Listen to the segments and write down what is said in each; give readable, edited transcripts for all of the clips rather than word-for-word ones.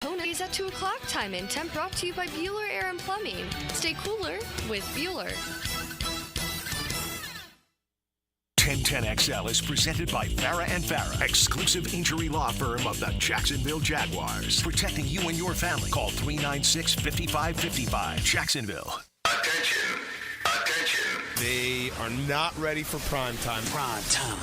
Ponies at 2 o'clock time in temp brought to you by Bueller Air and Plumbing. Stay cooler with Bueller. 1010XL is presented by Farah & Farah, exclusive injury law firm of the Jacksonville Jaguars. Protecting you and your family. Call 396-5555. Jacksonville. Attention. They are not ready for prime time. Prime time.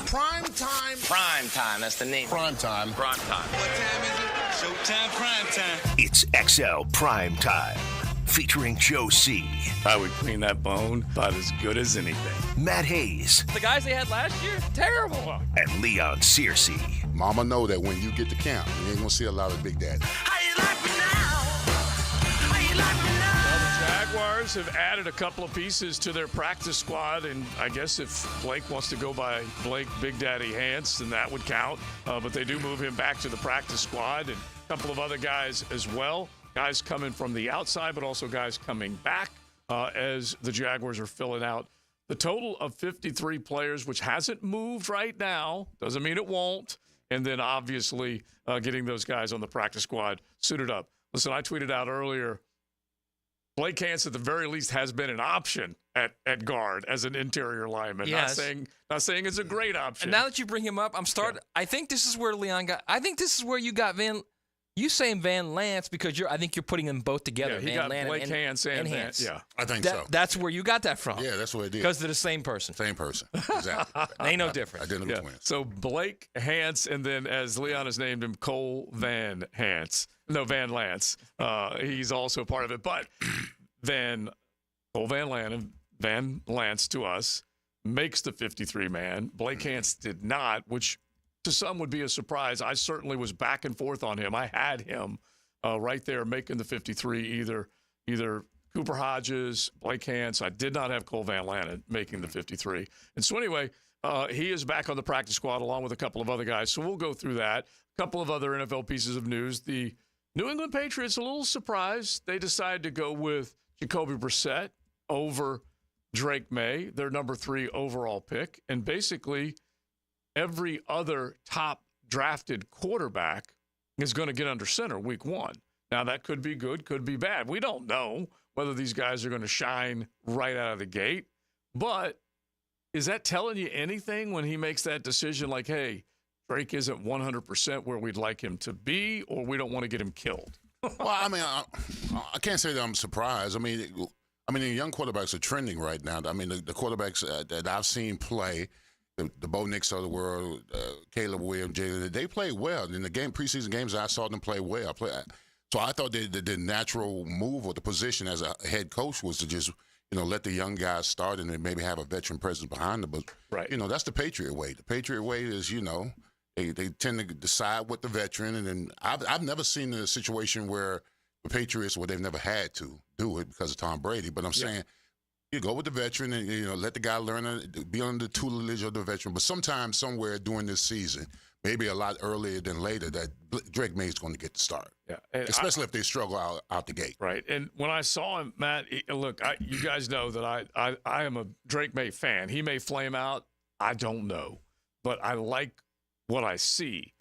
That's the name. Prime time. What time is it? Showtime, prime time. It's XL Prime Time. Featuring Joe C. I would clean that bone about as good as anything. Matt Hayes. The guys they had last year, terrible. And Leon Searcy. Mama know that when you get to camp, you ain't gonna see a lot of Big Daddy. How you like me now? How you like me now? Well, the Jaguars have added a couple of pieces to their practice squad, and I guess if Blake wants to go by Blake Big Daddy Hance, then that would count. But they do move him back to the practice squad, and a couple of other guys as well. Guys coming from the outside, but also guys coming back as the Jaguars are filling out the total of 53 players, which hasn't moved right now. Doesn't mean it won't. And then obviously getting those guys on the practice squad suited up. Listen, I tweeted out earlier, Blake Hance at the very least has been an option at guard as an interior lineman. Yes. Not saying it's a great option. And now that you bring him up, I'm starting. Yeah. I think this is where Leon got. I think this is where you got You saying Van Lance because I think you're putting them both together. Yeah, he Van got Lance Blake Hance and Hance. Yeah, I think so. That's where you got that from. Yeah, that's what it is. Because they're the same person. Same person. Exactly. They ain't no difference. Identical twins. So Blake Hance, and then as Leon has named him, Cole Van Lance. He's also part of it. But Cole Van Lance to us makes the 53-man. Blake Hance did not, which to some would be a surprise. I certainly was back and forth on him. I had him right there making the 53, either Cooper Hodges, Blake Hance. I did not have Cole Van Lannon making the 53. And so anyway, he is back on the practice squad along with a couple of other guys. So we'll go through that. A couple of other NFL pieces of news. The New England Patriots, a little surprised. They decided to go with Jacoby Brissett over Drake May, their number 3 overall pick. And basically every other top drafted quarterback is going to get under center week 1. Now, that could be good, could be bad. We don't know whether these guys are going to shine right out of the gate. But is that telling you anything when he makes that decision like, hey, Drake isn't 100% where we'd like him to be, or we don't want to get him killed? Well, I mean, I can't say that I'm surprised. I mean, the young quarterbacks are trending right now. I mean, the quarterbacks that I've seen play, the Bo Nix of the world, Caleb Williams, they play well. In the preseason games, I saw them play well. So I thought the natural move or the position as a head coach was to just, let the young guys start and then maybe have a veteran presence behind them. But, right. That's the Patriot way. The Patriot way is, they tend to decide with the veteran. And then I've never seen a situation where the Patriots, they've never had to do it because of Tom Brady. But I'm saying, you go with the veteran and, let the guy learn, be under the tutelage of the veteran. But sometimes, somewhere during this season, maybe a lot earlier than later, that Drake May is going to get the start. Yeah, especially if they struggle out the gate. Right. And when I saw him, Matt, look, you guys know that I am a Drake May fan. He may flame out. I don't know. But I like what I see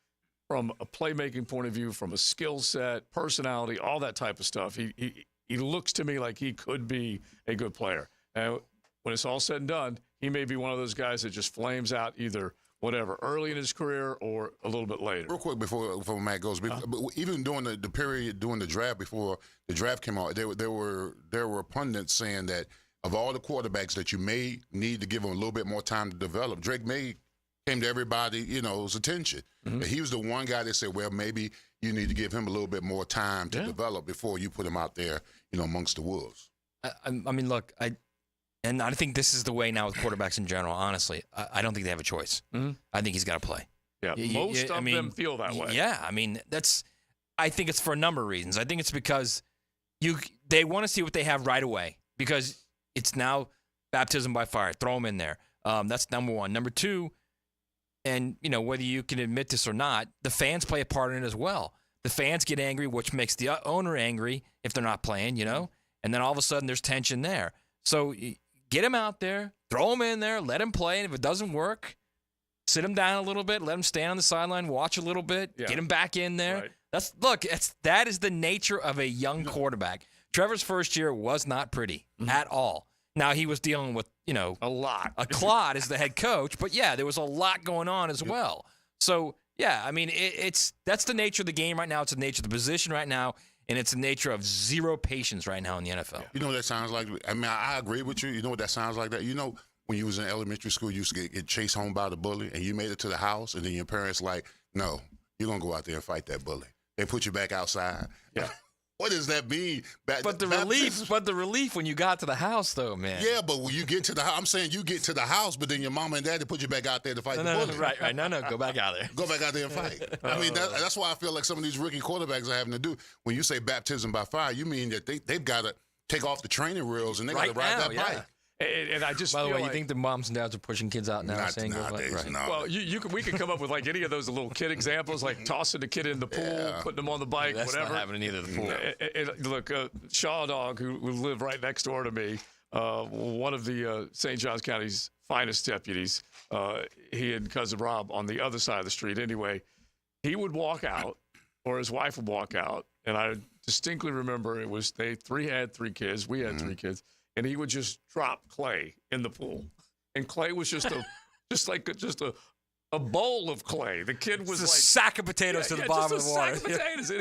from a playmaking point of view, from a skill set, personality, all that type of stuff. He looks to me like he could be a good player. And when it's all said and done, he may be one of those guys that just flames out either early in his career or a little bit later. Real quick before Matt goes, even during the period during the draft, before the draft came out, there were pundits saying that of all the quarterbacks that you may need to give them a little bit more time to develop, Drake May came to everybody's attention. Mm-hmm. He was the one guy that said, well, maybe you need to give him a little bit more time to develop before you put him out there, amongst the wolves. I mean, look, And I think this is the way now with quarterbacks in general, honestly. I don't think they have a choice. Mm-hmm. I think he's got to play. Yeah, most of them feel that way. Yeah, I mean, I think it's for a number of reasons. I think it's because they want to see what they have right away because it's now baptism by fire. Throw them in there. That's number one. Number two, and, whether you can admit this or not, the fans play a part in it as well. The fans get angry, which makes the owner angry if they're not playing, and then all of a sudden there's tension there. So get him out there, throw him in there, let him play, and if it doesn't work, sit him down a little bit, let him stand on the sideline, watch a little bit, get him back in there. Right. That is the nature of a young quarterback. Trevor's first year was not pretty at all. Now he was dealing with, a lot. a clod as the head coach, but yeah, there was a lot going on as well. So yeah, I mean, that's the nature of the game right now. It's the nature of the position right now, and it's the nature of zero patience right now in the NFL. You know what that sounds like? I mean, I agree with you. You know what that sounds like? That when you was in elementary school, you used to get chased home by the bully, and you made it to the house, and then your parents like, no, you're gonna go out there and fight that bully. They put you back outside. Yeah. What does that mean? But the relief when you got to the house, though, man. Yeah, but when you get to the house, I'm saying you get to the house, but then your mama and daddy put you back out there to fight the bully. Right. No, go back out there. Go back out there and fight. I mean, that's why I feel like some of these rookie quarterbacks are having to do. When you say baptism by fire, you mean that they've got to take off the training wheels and they got to ride that bike. And I just by the way, like, you think the moms and dads are pushing kids out now? Nowadays, no. Well, we could come up with like any of those little kid examples, like tossing the kid in the pool, putting them on the bike, That's whatever. not happening either. The pool. Look, Shaw Dog, who lived right next door to me, one of the St. Johns County's finest deputies, he and cousin Rob on the other side of the street. Anyway, he would walk out, or his wife would walk out, and I distinctly remember it was they had three kids, we had three kids. And he would just drop clay in the pool, and clay was just a bowl of clay. The kid was a like sack of potatoes to the bottom of the water. Sack of potatoes, and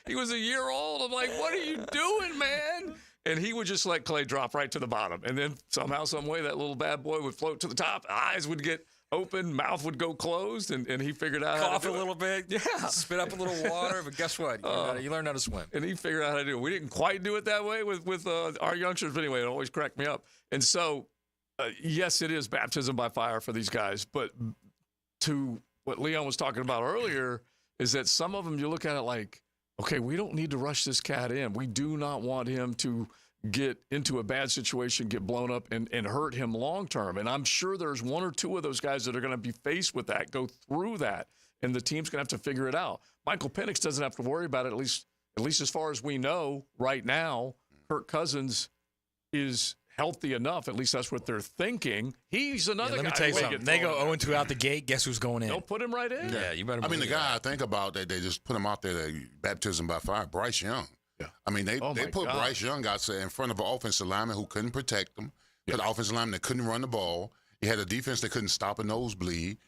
he was a year old. I'm like, what are you doing, man? And he would just let clay drop right to the bottom, and then somehow, some way, that little bad boy would float to the top. Eyes would get open, mouth would go closed, and he figured out Cough how to do a little bit, spit up a little water, but guess what? You learned how to swim. And he figured out how to do it. We didn't quite do it that way with our youngsters, but anyway, it always cracked me up. And so, yes, it is baptism by fire for these guys, but to what Leon was talking about earlier is that some of them, you look at it like, okay, we don't need to rush this cat in. We do not want him to get into a bad situation, get blown up, and hurt him long term. And I'm sure there's one or two of those guys that are going to be faced with that, go through that, and the team's going to have to figure it out. Michael Penix doesn't have to worry about it, at least as far as we know right now. Kirk Cousins is healthy enough, at least that's what they're thinking. He's another guy. Let me tell you something. They go 0-2 out the gate. Guess who's going in? They'll put him right in. Yeah, you better. I mean, the guy I think about that they just put him out there, baptism by fire, Bryce Young. Yeah. I mean, they put Bryce Young out there in front of an offensive lineman who couldn't protect him. Yeah. An offensive lineman that couldn't run the ball. He had a defense that couldn't stop a nosebleed.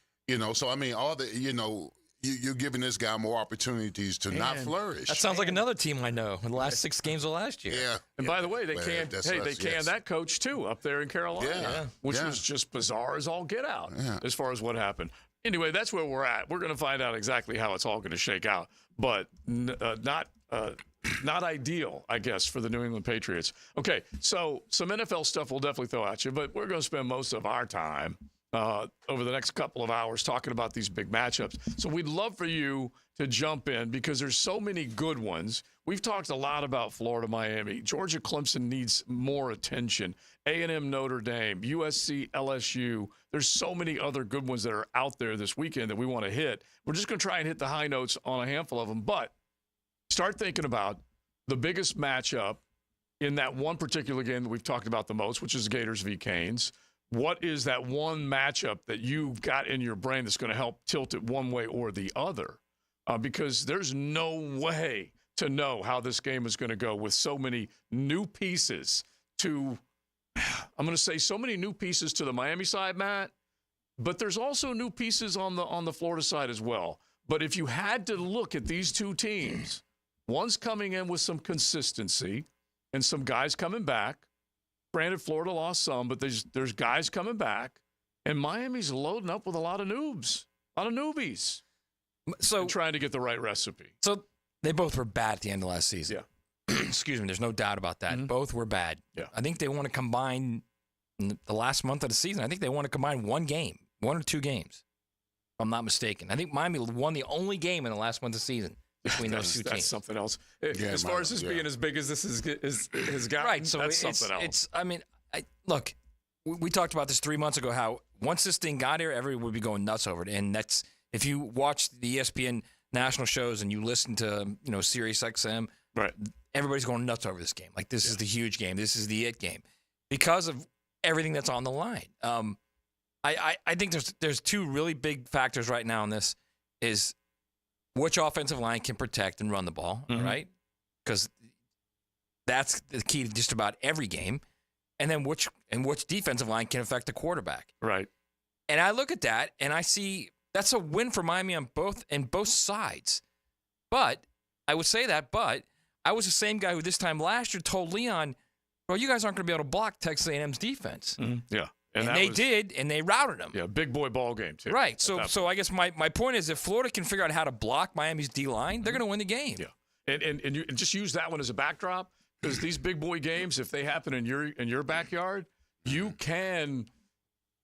So I mean, all the you're giving this guy more opportunities to not flourish. That sounds like another team I know in the last 6 games of last year. Yeah. And by the way, they canned that coach too up there in Carolina, which was just bizarre as all get out as far as what happened. Anyway, that's where we're at. We're going to find out exactly how it's all going to shake out, but not ideal, I guess, for the New England Patriots. Okay, so some NFL stuff we'll definitely throw at you, but we're going to spend most of our time over the next couple of hours talking about these big matchups. So we'd love for you to jump in because there's so many good ones. We've talked a lot about Florida, Miami. Georgia, Clemson needs more attention. A&M, Notre Dame, USC, LSU. There's so many other good ones that are out there this weekend that we want to hit. We're just going to try and hit the high notes on a handful of them, but start thinking about the biggest matchup in that one particular game that we've talked about the most, which is Gators v. Canes. What is that one matchup that you've got in your brain that's going to help tilt it one way or the other? Because there's no way to know how this game is going to go with so many new pieces to, I'm going to say so many new pieces to the Miami side, Matt, but there's also new pieces on the Florida side as well. But if you had to look at these two teams, one's coming in with some consistency and some guys coming back. Granted, Florida lost some, but there's guys coming back. And Miami's loading up with a lot of noobs, a lot of newbies. So trying to get the right recipe. So they both were bad at the end of last season. Yeah. Excuse me. There's no doubt about that. Mm-hmm. Both were bad. Yeah. I think they want to combine in the last month of the season. I think they want to combine one or two games. If I'm not mistaken. I think Miami won the only game in the last month of the season between those two teams. That's something else. As far as this being as big as this has gotten, right, so that's something else. Look, we talked about this 3 months ago, how once this thing got here, everyone would be going nuts over it. And that's, if you watch the ESPN national shows and you listen to, Sirius XM, right, everybody's going nuts over this game. Like, this is the huge game. This is the it game because of everything that's on the line. I think there's two really big factors right now in this is which offensive line can protect and run the ball, right? Because that's the key to just about every game. And then which defensive line can affect the quarterback. Right. And I look at that, and I see that's a win for Miami on both sides. But I would say that, but I was the same guy who this time last year told Leon, bro, you guys aren't going to be able to block Texas A&M's defense. Yeah. And they did, and they routed them. Yeah, big boy ball game, too. Right. So I guess my point is if Florida can figure out how to block Miami's D-line, they're going to win the game. Yeah. And you just use that one as a backdrop, because these big boy games, if they happen in your backyard, you can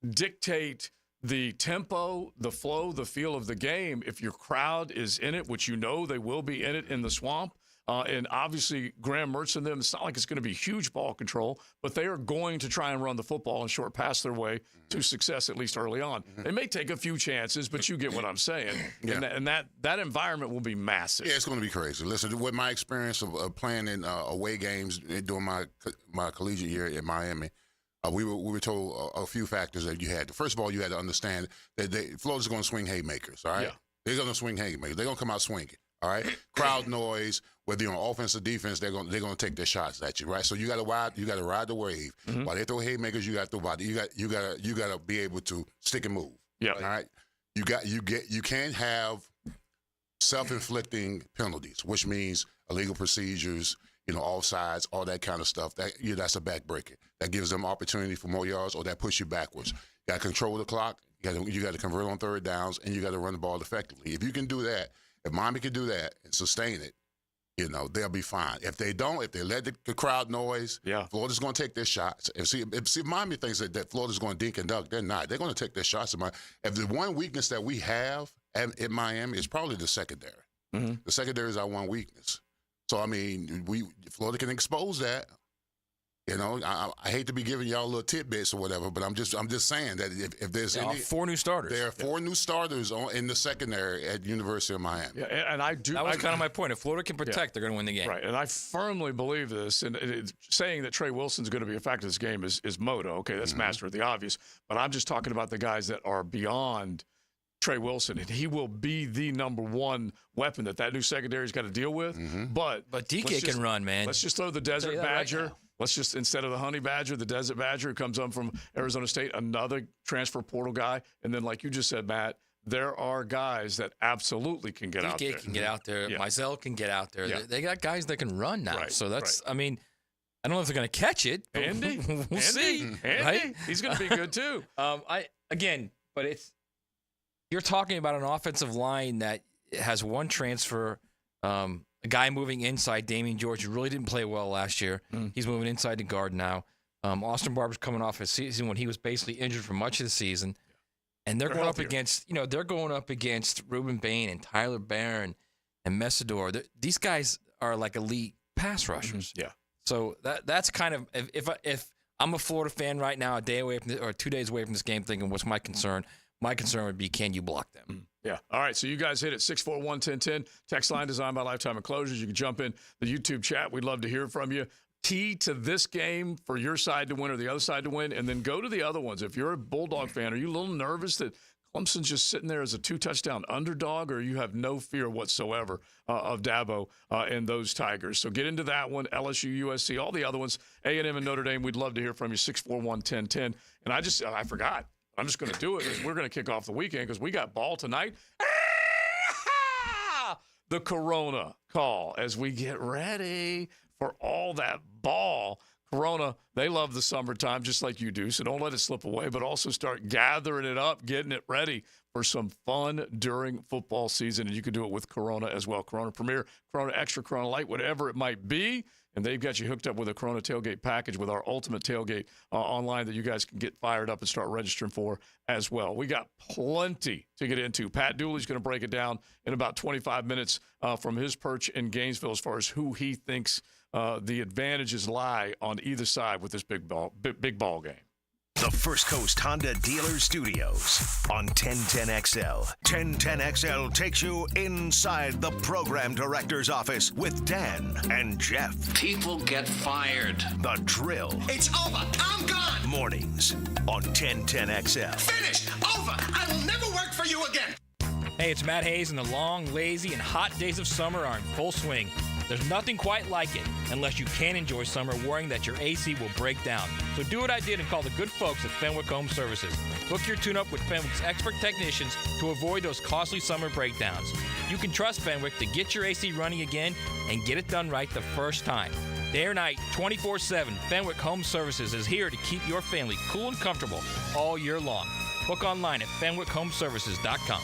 dictate the tempo, the flow, the feel of the game if your crowd is in it, which you know they will be in it in the Swamp. And obviously, Graham Mertz and them, it's not like it's going to be huge ball control, but they are going to try and run the football and short pass their way to success, at least early on. They may take a few chances, but you get what I'm saying. Yeah. And that environment will be massive. Yeah, it's going to be crazy. Listen, with my experience of playing in away games during my collegiate year in Miami, we were told a few factors that you had. First of all, you had to understand that Florida's going to swing haymakers, all right? Yeah. They're going to swing haymakers. They're going to come out swinging, all right? Crowd noise, whether you're on offense or defense, they're going to take their shots at you, right? So you got to ride the wave. While they throw haymakers, you got to throw body. You got to be able to stick and move. Yeah. All right. You can't have self-inflicting penalties, which means illegal procedures, offsides, all that kind of stuff. That's a backbreaker. That gives them opportunity for more yards, or that push you backwards. You got to control the clock. You got to convert on third downs, and you got to run the ball effectively. If you can do that, if Miami can do that and sustain it, they'll be fine. If they don't, if they let the crowd noise, Florida's going to take their shots. And see, Miami thinks that Florida's going to dink and dunk. They're not. They're going to take their shots. If the one weakness that we have in Miami is probably the secondary. The secondary is our one weakness. So, Florida can expose that. I hate to be giving y'all little tidbits or whatever, but I'm just saying that if there's any 4 new starters, there are 4 new starters in the secondary at University of Miami. Yeah, and that was kind of my point. If Florida can protect, they're going to win the game. Right, and I firmly believe this. And saying that Trey Wilson's going to be a factor in this game is moto. Okay, that's master of the obvious. But I'm just talking about the guys that are beyond Trey Wilson, and he will be the number one weapon that new secondary's got to deal with. But DK can run, man. Let's just throw the Desert Badger. Right, let's just, instead of the Honey Badger, the Desert Badger, who comes up from Arizona State, another transfer portal guy. And then, like you just said, Matt, there are guys that absolutely can get out there. DK can get out there. Mizell can get out there. Yeah. They got guys that can run now. Right, so that's, I don't know if they're going to catch it. Andy. We'll see. Andy. Right? He's going to be good, too. You're talking about an offensive line that has one transfer, a guy moving inside, Damian George, who really didn't play well last year. He's moving inside to guard now. Austin Barber's coming off a season when he was basically injured for much of the season. And they're going healthier. up against Reuben Bain and Tyler Barron and Messidor. These guys are like elite pass rushers. Yeah. So that's kind of, if I'm a Florida fan right now, a day away from or 2 days away from this game, thinking, what's my concern? My concern would be, can you block them? Yeah. All right. So you guys hit it 641-1010. Text line designed by Lifetime Enclosures. You can jump in the YouTube chat. We'd love to hear from you. Key to this game for your side to win or the other side to win, and then go to the other ones. If you're a Bulldog fan, are you a little nervous that Clemson's just sitting there as a 2-touchdown underdog, or you have no fear whatsoever of Dabo and those Tigers? So get into that one, LSU, USC, all the other ones, A&M and Notre Dame. We'd love to hear from you, 641-1010. And I forgot. I'm just going to do it because we're going to kick off the weekend because we got ball tonight. The Corona call as we get ready for all that ball. Corona, they love the summertime just like you do, so don't let it slip away, but also start gathering it up, getting it ready for some fun during football season, and you can do it with Corona as well. Corona Premier, Corona Extra, Corona Light, whatever it might be, and they've got you hooked up with a Corona tailgate package with our ultimate tailgate online that you guys can get fired up and start registering for as well. We got plenty to get into. Pat Dooley's going to break it down in about 25 minutes from his perch in Gainesville as far as who he thinks the advantages lie on either side with this big ball game. The First Coast Honda Dealer Studios on 1010XL. 1010XL takes you inside the program director's office with Dan and Jeff. People get fired. The Drill. It's over. I'm gone. Mornings on 1010XL. Finished. Over. I will never work for you again. Hey, it's Matt Hayes, and the long, lazy, and hot days of summer are in full swing. There's nothing quite like it unless you can't enjoy summer worrying that your AC will break down. So do what I did and call the good folks at Fenwick Home Services. Book your tune-up with Fenwick's expert technicians to avoid those costly summer breakdowns. You can trust Fenwick to get your AC running again and get it done right the first time. Day or night, 24/7, Fenwick Home Services is here to keep your family cool and comfortable all year long. Book online at FenwickHomeservices.com.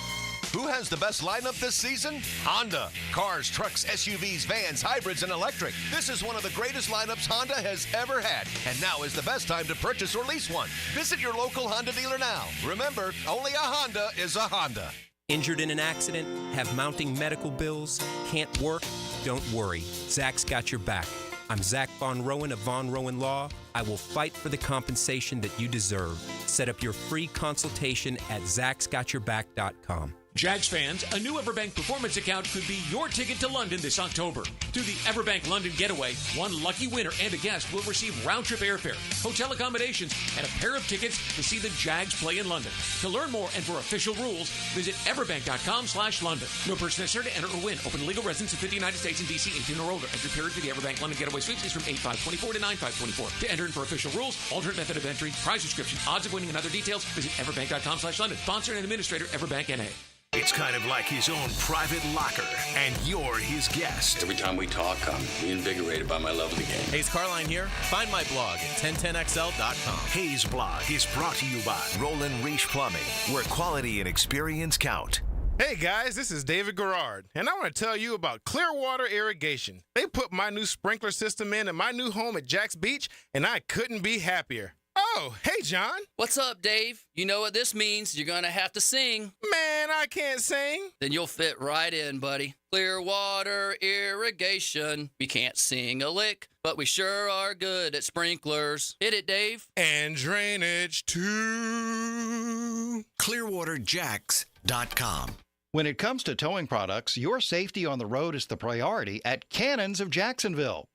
Who has the best lineup this season? Honda. Cars, trucks, SUVs, vans, hybrids, and electric. This is one of the greatest lineups Honda has ever had. And now is the best time to purchase or lease one. Visit your local Honda dealer now. Remember, only a Honda is a Honda. Injured in an accident? Have mounting medical bills? Can't work? Don't worry. Zach's got your back. I'm Zach Von Rowan of Von Rowan Law. I will fight for the compensation that you deserve. Set up your free consultation at zachsgotyourback.com. Jags fans, a new Everbank Performance account could be your ticket to London this October. Through the Everbank London Getaway, one lucky winner and a guest will receive round-trip airfare, hotel accommodations, and a pair of tickets to see the Jags play in London. To learn more and for official rules, visit everbank.com/London. No person necessary to enter or win. Open to legal residents of 50 United States and D.C. 18 or older. Entry period for the Everbank London Getaway Suites is from 8/5/24 to 9/5/24. To enter and for official rules, alternate method of entry, prize description, odds of winning, and other details, visit everbank.com/London. Sponsor and administrator, Everbank N.A. It's kind of like his own private locker, and you're his guest. Every time we talk, I'm reinvigorated by my love of the game. Hayes Carline here. Find my blog at 1010XL.com. Hayes Blog is brought to you by Roland Reach Plumbing, where quality and experience count. Hey guys, this is David Garrard, and I want to tell you about Clearwater Irrigation. They put my new sprinkler system in my new home at Jack's Beach, and I couldn't be happier. Oh, hey, John. What's up, Dave? You know what this means. You're going to have to sing. Man, I can't sing. Then you'll fit right in, buddy. Clearwater Irrigation. We can't sing a lick, but we sure are good at sprinklers. Hit it, Dave. And drainage, too. ClearwaterJacks.com. When it comes to towing products, your safety on the road is the priority at Cannons of Jacksonville.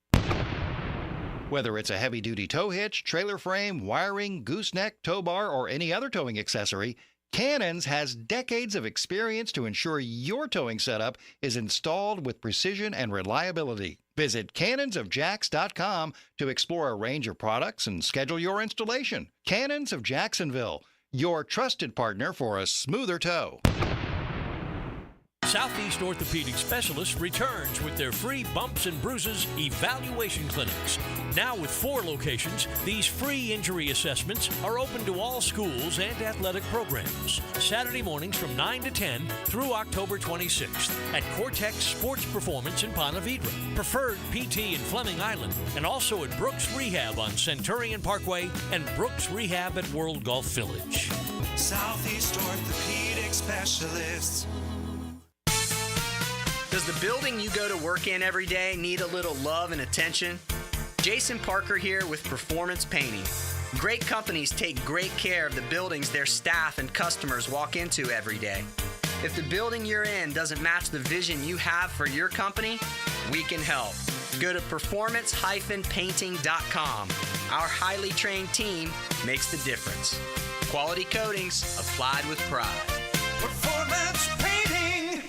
Whether it's a heavy-duty tow hitch, trailer frame, wiring, gooseneck, tow bar, or any other towing accessory, Cannons has decades of experience to ensure your towing setup is installed with precision and reliability. Visit cannonsofjacks.com to explore a range of products and schedule your installation. Cannons of Jacksonville, your trusted partner for a smoother tow. Southeast Orthopedic Specialists returns with their free bumps and bruises evaluation clinics. Now with 4 locations, these free injury assessments are open to all schools and athletic programs. Saturday mornings from 9 to 10 through October 26th at Cortex Sports Performance in Ponte Vedra, Preferred PT in Fleming Island, and also at Brooks Rehab on Centurion Parkway and Brooks Rehab at World Golf Village. Southeast Orthopedic Specialists. Does the building you go to work in every day need a little love and attention? Jason Parker here with Performance Painting. Great companies take great care of the buildings their staff and customers walk into every day. If the building you're in doesn't match the vision you have for your company, we can help. Go to performance-painting.com. Our highly trained team makes the difference. Quality coatings applied with pride. Performance Painting.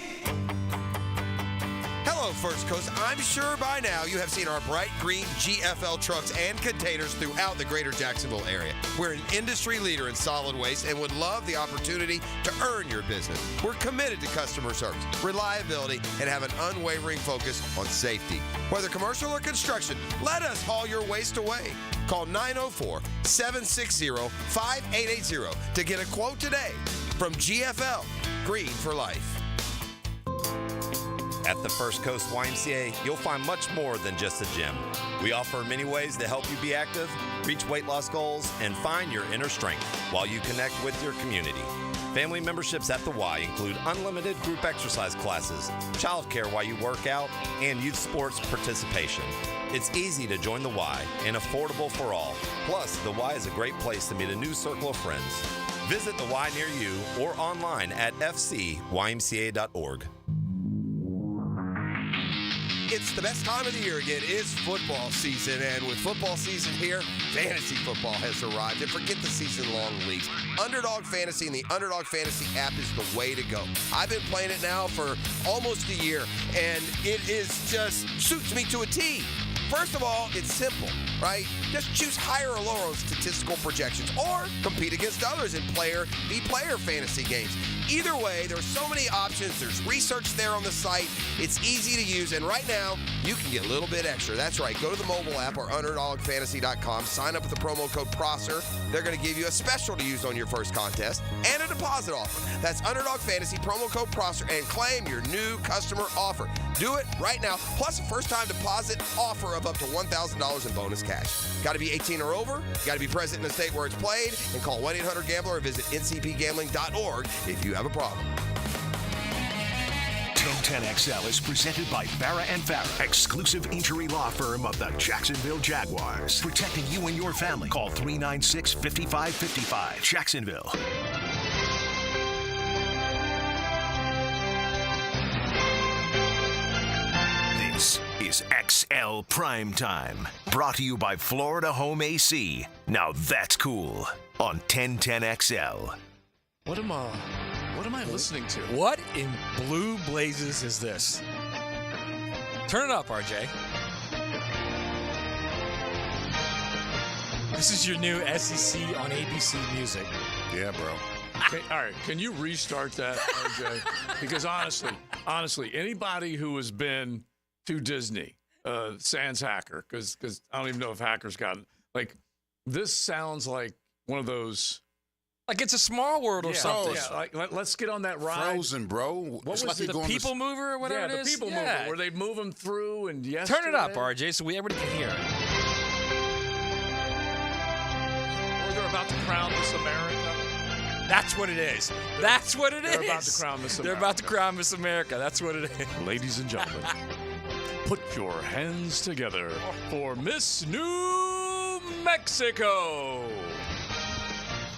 Hello, First Coast. I'm sure by now you have seen our bright green GFL trucks and containers throughout the greater Jacksonville area. We're an industry leader in solid waste and would love the opportunity to earn your business. We're committed to customer service, reliability, and have an unwavering focus on safety. Whether commercial or construction, let us haul your waste away. Call 904-760-5880 to get a quote today from GFL, Green for Life. At the First Coast YMCA, you'll find much more than just a gym. We offer many ways to help you be active, reach weight loss goals, and find your inner strength while you connect with your community. Family memberships at the Y include unlimited group exercise classes, childcare while you work out, and youth sports participation. It's easy to join the Y and affordable for all. Plus, the Y is a great place to meet a new circle of friends. Visit the Y near you or online at fcymca.org. it's the best time of the year again. It's football season, and with football season here, fantasy football has arrived. And forget the season-long leagues. Underdog Fantasy and the Underdog Fantasy app is the way to go. I've been playing it now for almost a year, and it is just suits me to a T. First of all, it's simple, right? Just choose higher or lower on statistical projections or compete against others in player v. player fantasy games. Either way, there's so many options. There's research there on the site. It's easy to use, and right now, you can get a little bit extra. That's right. Go to the mobile app or underdogfantasy.com. Sign up with the promo code PROSSER. They're going to give you a special to use on your first contest and a deposit offer. That's Underdog Fantasy, promo code PROSSER, and claim your new customer offer. Do it right now, plus a first-time deposit offer of up to $1,000 in bonus cash. Got to be 18 or over, got to be present in the state where it's played, and call 1-800-GAMBLER or visit ncpgambling.org if you have a problem. 1010XL is presented by Farah and Farah, exclusive injury law firm of the Jacksonville Jaguars. Protecting you and your family. Call 396-5555. Jacksonville. This is XL Primetime, brought to you by Florida Home AC. Now that's cool on 1010XL. What am I listening to? What in blue blazes is this? Turn it up, RJ. This is your new SEC on ABC Music. Yeah, bro. Okay, all right, can you restart that, RJ? Because honestly, anybody who has been to Disney, sans Hacker, because I don't even know if Hacker's got it. Like, this sounds like one of those. Like it's a Small World or something. Yeah, like let's get on that ride. Frozen, bro. What was like the People Mover or whatever it is? Yeah, the People Mover, where they move them through and Turn it up, RJ, so everybody can hear it. Or they're about to crown Miss America. That's what it is. That's what it is. They're about to crown Miss America. They're about to crown Miss America. That's what it is. Ladies and gentlemen, put your hands together for Miss New Mexico.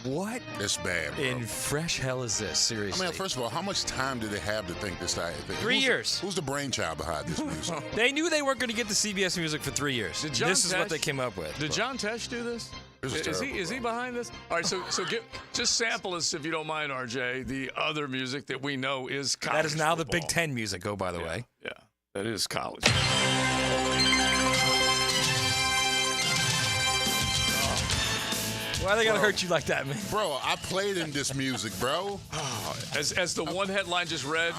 What? It's bad, bro. In fresh hell is this? Seriously. I mean, first of all, how much time did they have to think this? 3 years. Who's the brainchild behind this music? They knew they weren't going to get the CBS music for 3 years. This is what they came up with. Did John Tesh do this? Is he behind this? All right, so just sample us, if you don't mind, RJ, the other music that we know is college. That is now football. the Big Ten music, by the way. Yeah, that is college. Why they gotta hurt you like that, man? Bro, I played in this music, bro. As the one headline just read,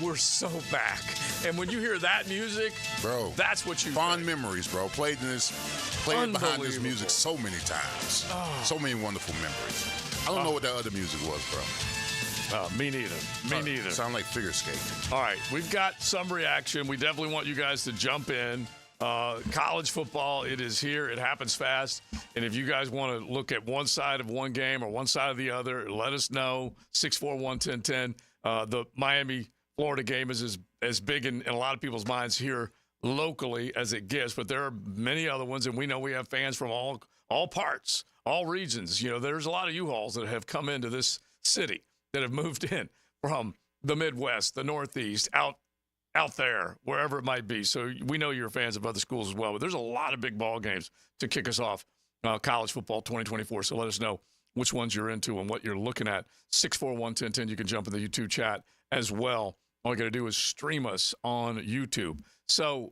we're so back. And when you hear that music, bro, that's what you fond memories, bro. Played behind this music so many times. So many wonderful memories. I don't know what that other music was, bro. Me neither. Sound like figure skating. All right, we've got some reaction. We definitely want you guys to jump in. College football, it is here. It happens fast. And if you guys want to look at one side of one game or one side of the other, let us know. 641-1010. The Miami-Florida game is as big in a lot of people's minds here locally as it gets. But there are many other ones, and we know we have fans from all parts, all regions. You know, there's a lot of U-Hauls that have come into this city that have moved in from the Midwest, the Northeast, out there, wherever it might be. So we know you're fans of other schools as well. But there's a lot of big ball games to kick us off college football 2024. So let us know which ones you're into and what you're looking at. 641-1010. You can jump in the YouTube chat as well. All you got to do is stream us on YouTube. So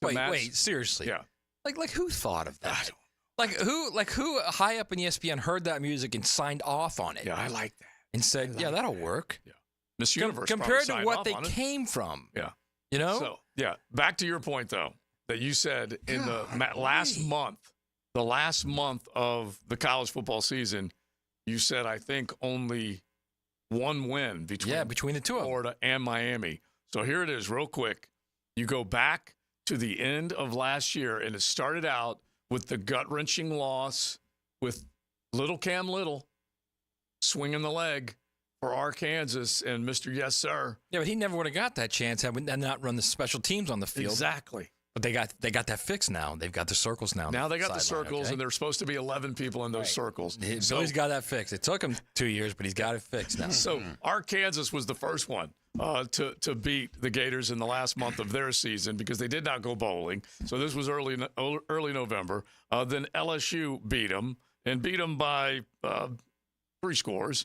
wait, seriously? Yeah. Like who thought of that? Like who high up in ESPN heard that music and signed off on it? Yeah, I like that. And said, yeah, that'll work. Yeah. Miss Universe compared to what they came from. Yeah. You know? So, yeah. Back to your point, though, that you said in the last month of the college football season, you said, I think, only one win between the two of them, Florida and Miami. So here it is, real quick. You go back to the end of last year, and it started out with the gut-wrenching loss with Little Cam Little swinging the leg for Arkansas and Mr. Yes, Sir. Yeah, but he never would have got that chance had we not run the special teams on the field. Exactly. But they got that fixed now. They've got the circles now. Now they got the circles, and there's supposed to be 11 people in those circles. So he's got that fixed. It took him 2 years, but he's got it fixed now. So Arkansas was the first one. to beat the Gators in the last month of their season because they did not go bowling. So this was early November. Then LSU beat them by 3 scores.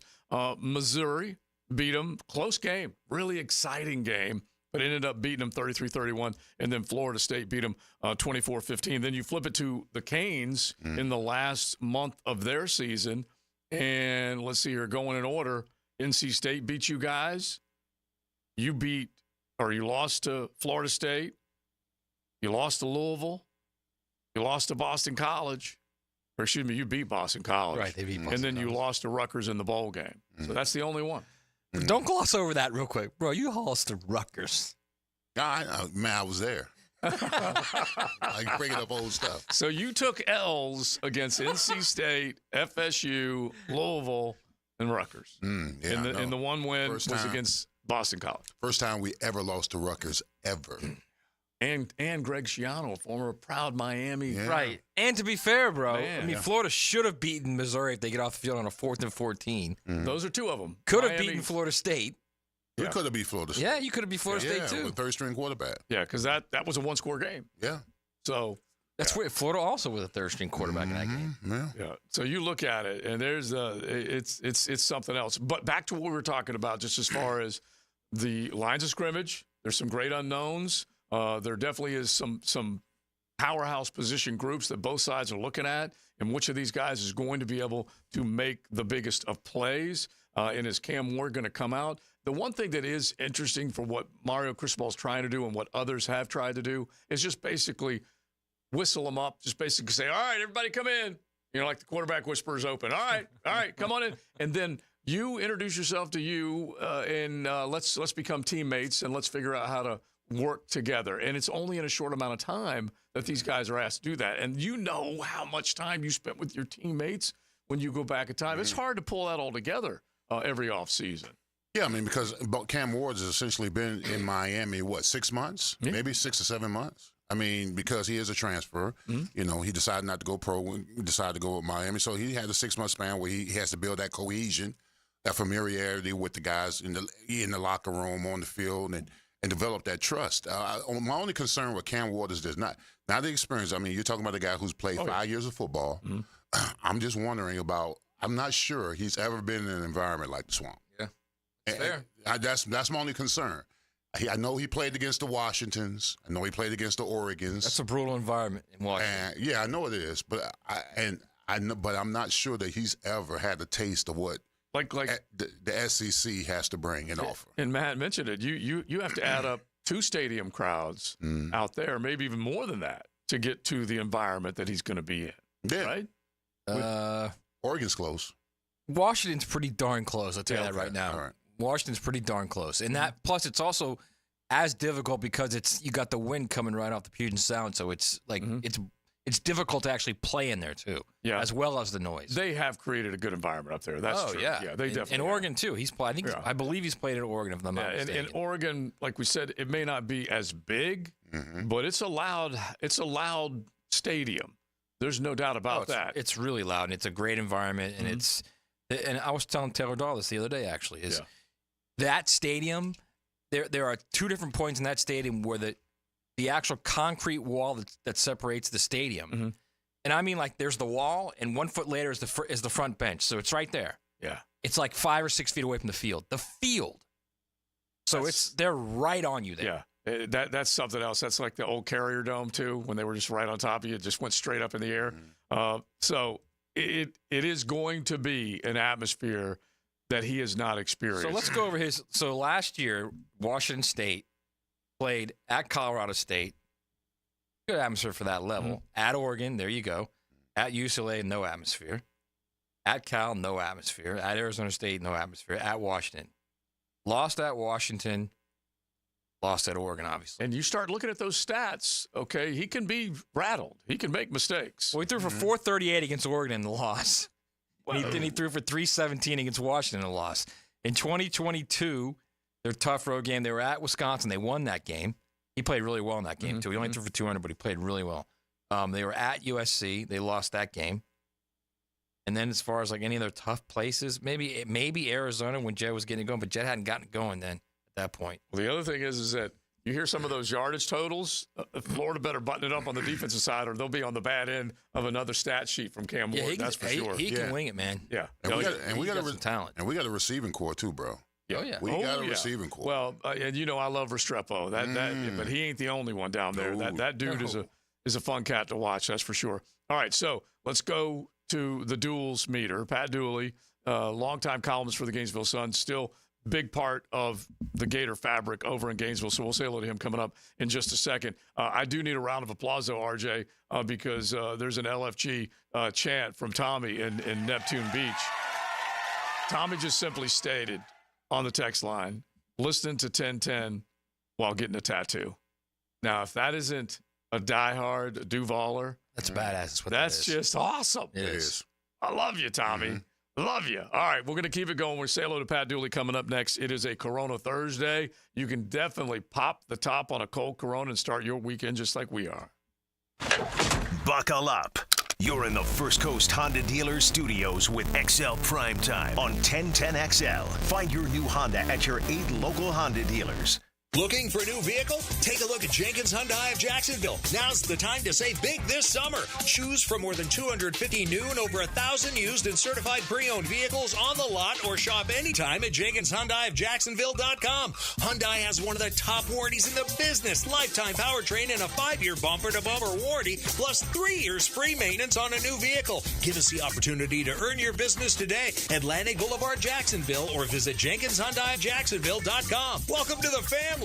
Missouri beat them. Close game. Really exciting game. But ended up beating them 33-31. And then Florida State beat them 24-15. Then you flip it to the Canes in the last month of their season. And let's see here, going in order. NC State beat you guys. You lost to Florida State. You lost to Louisville. You lost to Boston College. Or excuse me, you beat Boston College. Right, they beat Boston And then College. you lost to Rutgers in the bowl game. So that's the only one. Don't gloss over that real quick. Bro, you lost to Rutgers. Man, I was there. I bring up old stuff. So you took L's against NC State, FSU, Louisville, and Rutgers. And the one win was against Boston College. First time we ever lost to Rutgers, ever. And Greg Schiano, former proud Miami. Yeah. Right. And to be fair, bro, Man. I mean, Florida should have beaten Missouri if they get off the field on a 4th and 14. Those are 2 of them. Could have beaten Florida State. We could have beat Florida State. Yeah, you could have beat Florida State too. With third-string quarterback. Yeah, because that was a 1-score game. Yeah. So that's weird. Florida also with a third-string quarterback in that game. Yeah. So you look at it, and there's it's something else. But back to what we were talking about, just as far as the lines of scrimmage, there's some great unknowns. There definitely is some powerhouse position groups that both sides are looking at, and which of these guys is going to be able to make the biggest of plays. And is Cam Ward going to come out? The one thing that is interesting for what Mario Cristobal is trying to do and what others have tried to do is just basically whistle them up, just basically say, all right, everybody come in. You know, like the quarterback whispers open. All right, come on in. And then you introduce yourself to you and let's become teammates and let's figure out how to work together. And it's only in a short amount of time that these guys are asked to do that. And you know how much time you spent with your teammates when you go back in time. It's hard to pull that all together every offseason. Yeah, I mean, because Cam Ward has essentially been in Miami, 6 months? Yeah. Maybe 6 or 7 months. I mean, because he is a transfer. You know, he decided not to go pro, decided to go with Miami. So he had a 6-month span where he has to build that cohesion, that familiarity with the guys in the locker room, on the field, and develop that trust. My only concern with Cam Ward is not the experience. I mean, you're talking about a guy who's played 5 years of football. I'm just wondering I'm not sure he's ever been in an environment like the Swamp. Yeah, fair. That's my only concern. I know he played against the Washingtons. I know he played against the Oregons. That's a brutal environment in Washington. And, yeah, I know it is, but but I'm not sure that he's ever had a taste of what the SEC has to bring and offer. And Matt mentioned it. You have to add up 2 stadium crowds out there, maybe even more than that, to get to the environment that he's going to be in. Yeah. Right? Oregon's close. Washington's pretty darn close. I'll tell you that right now. All right. Washington's pretty darn close. And that plus it's also as difficult because you got the wind coming right off the Puget Sound, so it's like it's difficult to actually play in there too. Yeah. As well as the noise. They have created a good environment up there. That's true. Yeah. They definitely. And Oregon too. He's played. I believe he's played at Oregon if I'm not mistaken. And Oregon, like we said, it may not be as big, but it's a loud stadium. There's no doubt about that. It's really loud, and it's a great environment, and and I was telling Taylor Dawes the other day, actually, that stadium, there are 2 different points in that stadium where the actual concrete wall that separates the stadium, and I mean, like, there's the wall, and 1 foot later is the front bench, so it's right there. Yeah. It's like 5 or 6 feet away from the field. The field. So they're right on you there. Yeah. That's something else. That's like the old Carrier Dome, too, when they were just right on top of you. It just went straight up in the air. So it is going to be an atmosphere that he has not experienced. So let's go over his. So last year, Washington State played at Colorado State. Good atmosphere for that level. At Oregon, there you go. At UCLA, no atmosphere. At Cal, no atmosphere. At Arizona State, no atmosphere. At Washington. Lost at Washington. Lost at Oregon, obviously. And you start looking at those stats, okay, he can be rattled. He can make mistakes. Well, he threw for 438 against Oregon in the loss. Then he threw for 317 against Washington in the loss. In 2022, their tough road game, they were at Wisconsin. They won that game. He played really well in that game, too. He only threw for 200, but he played really well. They were at USC. They lost that game. And then as far as like any other tough places, maybe Arizona when Jed was getting it going, but Jed hadn't gotten it going then that point. Well, the other thing is that you hear some of those yardage totals. Florida better button it up on the defensive side, or they'll be on the bad end of another stat sheet from Cam Ward. That's for sure. He can wing it, man. Yeah, And we got some talent. And we got a receiving core too, bro. Oh yeah, we got a receiving core. Well, and I love Restrepo. But he ain't the only one down there. That dude is a fun cat to watch. That's for sure. All right, so let's go to the duels meter. Pat Dooley, longtime columnist for the Gainesville Sun, still big part of the Gator fabric over in Gainesville. So we'll say hello to him coming up in just a second. I do need a round of applause, though, RJ, because there's an LFG chant from Tommy in Neptune Beach. Tommy just simply stated on the text line, listening to 1010 while getting a tattoo. Now, if that isn't a diehard Duvaller, that's badass. That's just awesome. It is. I love you, Tommy. Mm-hmm. Love you. All right, we're going to keep it going. We'll say hello to Pat Dooley coming up next. It is a Corona Thursday. You can definitely pop the top on a cold Corona and start your weekend just like we are. Buckle up. You're in the First Coast Honda Dealer Studios with XL Primetime on 1010XL. Find your new Honda at your 8 local Honda dealers. Looking for a new vehicle? Take a look at Jenkins Hyundai of Jacksonville. Now's the time to save big this summer. Choose from more than 250 new and over 1,000 used and certified pre-owned vehicles on the lot, or shop anytime at JenkinsHyundaiofJacksonville.com. Hyundai has one of the top warranties in the business. Lifetime powertrain and a 5-year bumper-to-bumper warranty, plus 3 years free maintenance on a new vehicle. Give us the opportunity to earn your business today. Atlantic Boulevard, Jacksonville, or visit JenkinsHyundaiofJacksonville.com. Welcome to the family.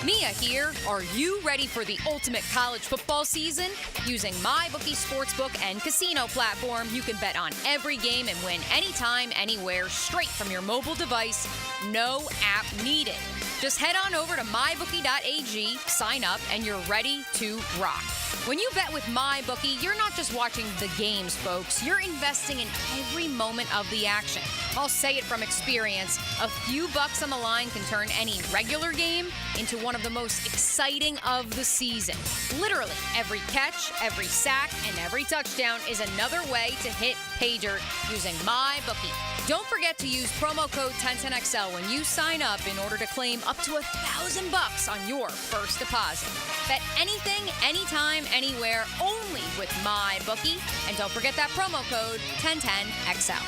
Mia here. Are you ready for the ultimate college football season? Using MyBookie Sportsbook and casino platform, you can bet on every game and win anytime, anywhere, straight from your mobile device. No app needed. Just head on over to mybookie.ag, sign up, and you're ready to rock. When you bet with MyBookie, you're not just watching the games, folks. You're investing in every moment of the action. I'll say it from experience. A few bucks on the line can turn any regular game into one of the most exciting of the season. Literally, every catch, every sack, and every touchdown is another way to hit pay dirt using MyBookie. Don't forget to use promo code 1010XL when you sign up in order to claim up to $1,000 on your first deposit. Bet anything, anytime, anywhere, only with MyBookie. And don't forget that promo code 1010XL.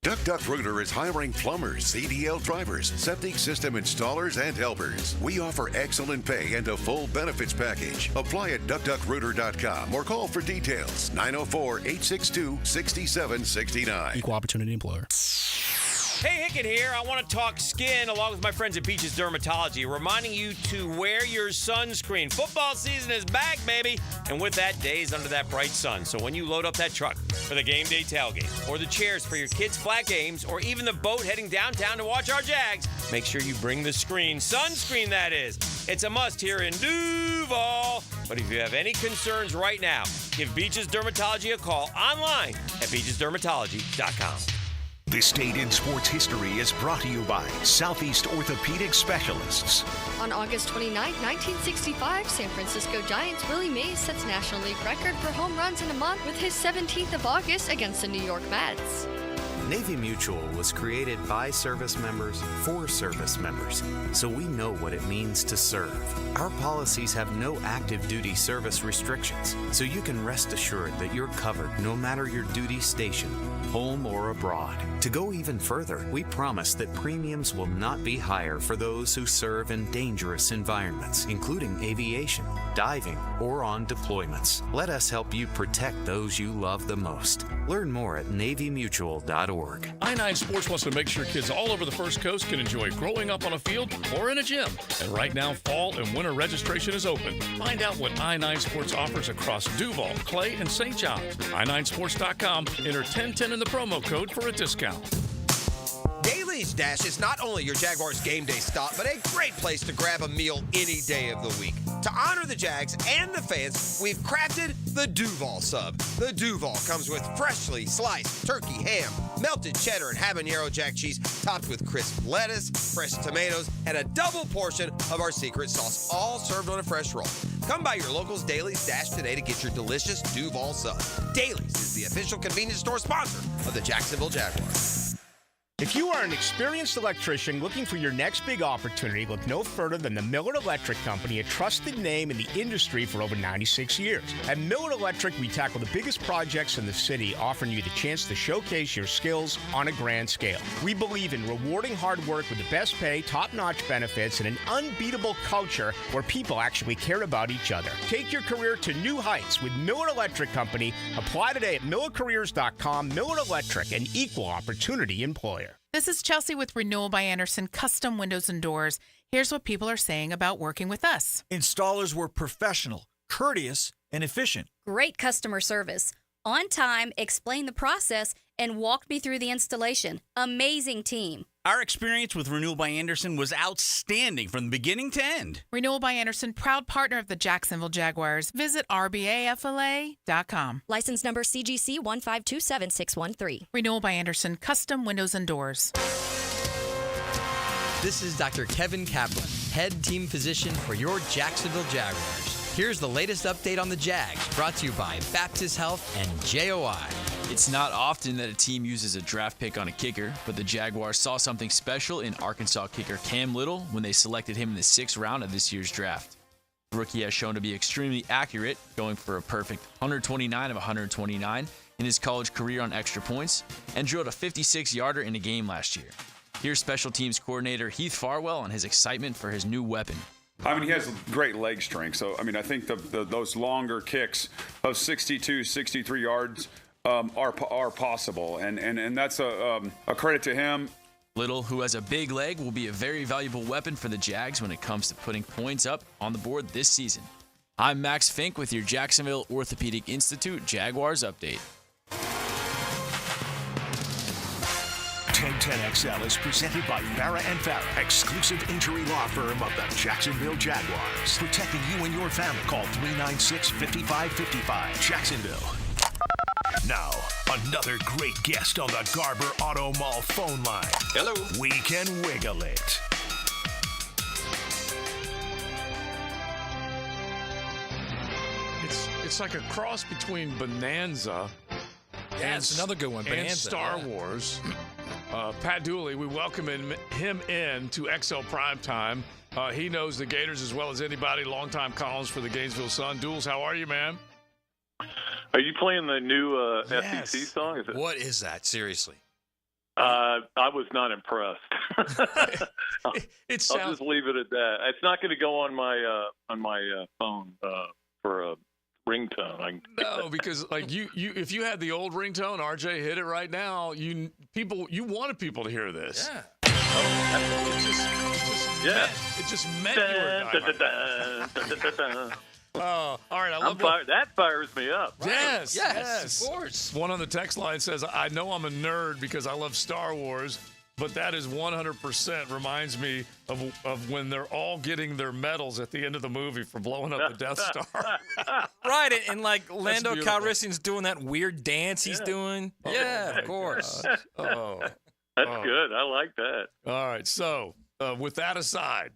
Duck Rooter is hiring plumbers, CDL drivers, septic system installers, and helpers. We offer excellent pay and a full benefits package. Apply at duckduckrooter.com or call for details. 904-862-6769. Equal opportunity employer. Hey, Hicken here. I want to talk skin along with my friends at Peaches Dermatology, reminding you to wear your sunscreen. Football season is back, baby. And with that, days under that bright sun. So when you load up that truck for the game day tailgate, or the chairs for your kids' flag games, or even the boat heading downtown to watch our Jags, make sure you bring the screen. Sunscreen, that is. It's a must here in Duval. But if you have any concerns right now, give Beaches Dermatology a call online at beachesdermatology.com. This Date in Sports History is brought to you by Southeast Orthopedic Specialists. On August 29, 1965, San Francisco Giants' Willie Mays sets National League record for home runs in a month with his 17th of August against the New York Mets. Navy Mutual was created by service members for service members, so we know what it means to serve. Our policies have no active duty service restrictions, so you can rest assured that you're covered no matter your duty station, home or abroad. To go even further, we promise that premiums will not be higher for those who serve in dangerous environments, including aviation, diving, or on deployments. Let us help you protect those you love the most. Learn more at NavyMutual.org. I-9 Sports wants to make sure kids all over the First Coast can enjoy growing up on a field or in a gym. And right now, fall and winter registration is open. Find out what I-9 Sports offers across Duval, Clay, and St. John's. I9sports.com. Enter 1010 in the promo code for a discount. Daly's Dash is not only your Jaguars game day stop, but a great place to grab a meal any day of the week. To honor the Jags and the fans, we've crafted the Duval Sub. The Duval comes with freshly sliced turkey, ham, melted cheddar and habanero jack cheese topped with crisp lettuce, fresh tomatoes, and a double portion of our secret sauce, all served on a fresh roll. Come by your local's Dailies Dash today to get your delicious Duval sub. Dailies is the official convenience store sponsor of the Jacksonville Jaguars. If you are an experienced electrician looking for your next big opportunity, look no further than the Miller Electric Company, a trusted name in the industry for over 96 years. At Miller Electric, we tackle the biggest projects in the city, offering you the chance to showcase your skills on a grand scale. We believe in rewarding hard work with the best pay, top-notch benefits, and an unbeatable culture where people actually care about each other. Take your career to new heights with Miller Electric Company. Apply today at millercareers.com. Miller Electric, an equal opportunity employer. This is Chelsea with Renewal by Anderson Custom Windows and Doors. Here's what people are saying about working with us. Installers were professional, courteous, and efficient. Great customer service. On time, explained the process, and walked me through the installation. Amazing team. Our experience with Renewal by Anderson was outstanding from the beginning to end. Renewal by Anderson, proud partner of the Jacksonville Jaguars. Visit rbafla.com. License number CGC 1527613. Renewal by Anderson, Custom Windows and Doors. This is Dr. Kevin Kaplan, head team physician for your Jacksonville Jaguars. Here's the latest update on the Jags, brought to you by Baptist Health and JOI. It's not often that a team uses a draft pick on a kicker, but the Jaguars saw something special in Arkansas kicker Cam Little when they selected him in the 6th round of this year's draft. The rookie has shown to be extremely accurate, going for a perfect 129 of 129 in his college career on extra points, and drilled a 56-yarder in a game last year. Here's special teams coordinator Heath Farwell on his excitement for his new weapon. I mean, he has great leg strength. So, I mean, I think those longer kicks of 62, 63 yards are possible. And that's a credit to him. Little, who has a big leg, will be a very valuable weapon for the Jags when it comes to putting points up on the board this season. I'm Max Fink with your Jacksonville Orthopedic Institute Jaguars update. 1010XL is presented by Farah & Farah, exclusive injury law firm of the Jacksonville Jaguars. Protecting you and your family. Call 396-5555. Jacksonville. Now, another great guest on the Garber Auto Mall phone line. Hello. We can wiggle it. It's like a cross between Bonanza Yeah, it's another good one. and Bonanza, Star yeah. Wars. Pat Dooley, we welcome him in to XL Primetime. He knows the Gators as well as anybody, longtime columnist for the Gainesville Sun. Dools, how are you, man? Are you playing the new SEC song? Is it? What is that? Seriously. I was not impressed. I'll just leave it at that. It's not going to go on my phone for a ringtone. No, because like you, if you had the old ringtone, RJ hit it right now. You wanted people to hear this. Yeah. It just meant you were dying. Oh, all right. That fires me up. Yes, yes, of course. One on the text line says, "I know I'm a nerd because I love Star Wars, but that is 100% reminds me of when they're all getting their medals at the end of the movie for blowing up the Death Star." Right, and like Lando beautiful. Calrissian's doing that weird dance he's doing. Yeah, of course. That's good. I like that. All right. So, with that aside,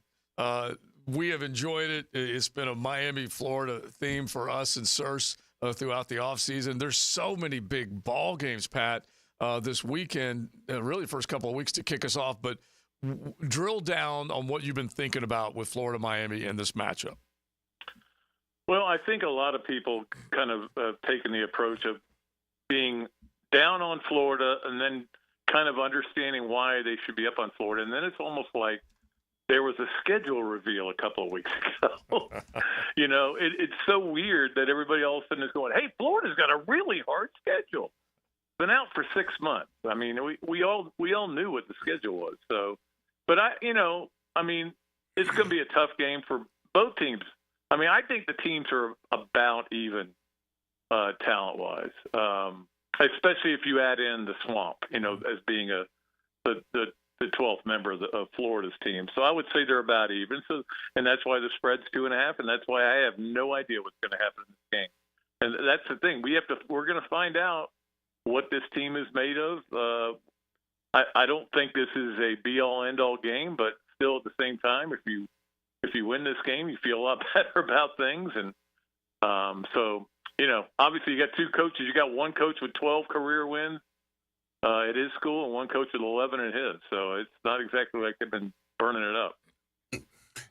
we have enjoyed it. It's been a Miami, Florida theme for us and Searcy throughout the offseason. There's so many big ball games, Pat, this weekend, really the first couple of weeks to kick us off. But drill down on what you've been thinking about with Florida, Miami in this matchup. Well, I think a lot of people kind of taken the approach of being down on Florida and then kind of understanding why they should be up on Florida. And then it's almost like there was a schedule reveal a couple of weeks ago. It's so weird that everybody all of a sudden is going, hey, Florida's got a really hard schedule. Been out for 6 months. I mean, we all knew what the schedule was. So, but it's going to be a tough game for both teams. I mean, I think the teams are about even talent-wise, especially if you add in the Swamp, as being the 12th member of Florida's team. So I would say they're about even. So, and that's why the spread's 2.5, and that's why I have no idea what's going to happen in this game. And that's the thing. We're going to find out what this team is made of. I don't think this is a be-all, end-all game, but still at the same time, if you win this game, you feel a lot better about things. And so, obviously you got two coaches. You got one coach with 12 career wins at his school and one coach with 11 at his. So it's not exactly like they've been burning it up.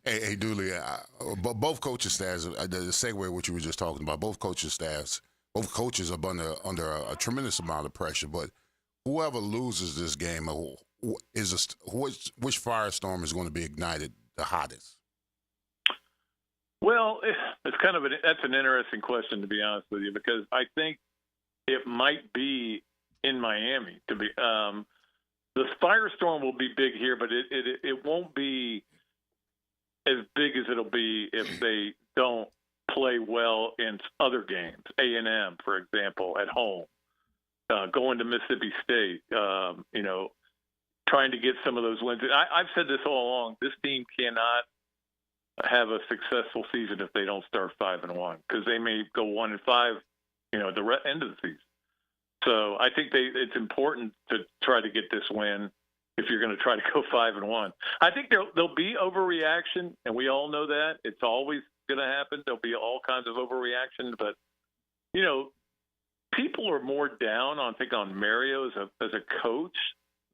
Hey, Dooley, both coaching staffs, the segue what you were just talking about, both coaching staffs, both coaches are under a tremendous amount of pressure. But whoever loses this game which firestorm is going to be ignited the hottest? Well, it's kind of that's an interesting question, to be honest with you, because I think it might be in Miami. The firestorm will be big here, but it won't be as big as it'll be if they don't play well in other games. A&M, for example, at home, going to Mississippi State, trying to get some of those wins. I've said this all along. This team cannot have a successful season if they don't start 5-1, because they may go 1-5, at the end of the season. So I think it's important to try to get this win if you're going to try to go 5-1. I think there'll be overreaction, and we all know that. It's always going to happen. There'll be all kinds of overreaction, but people are more down on Mario as a coach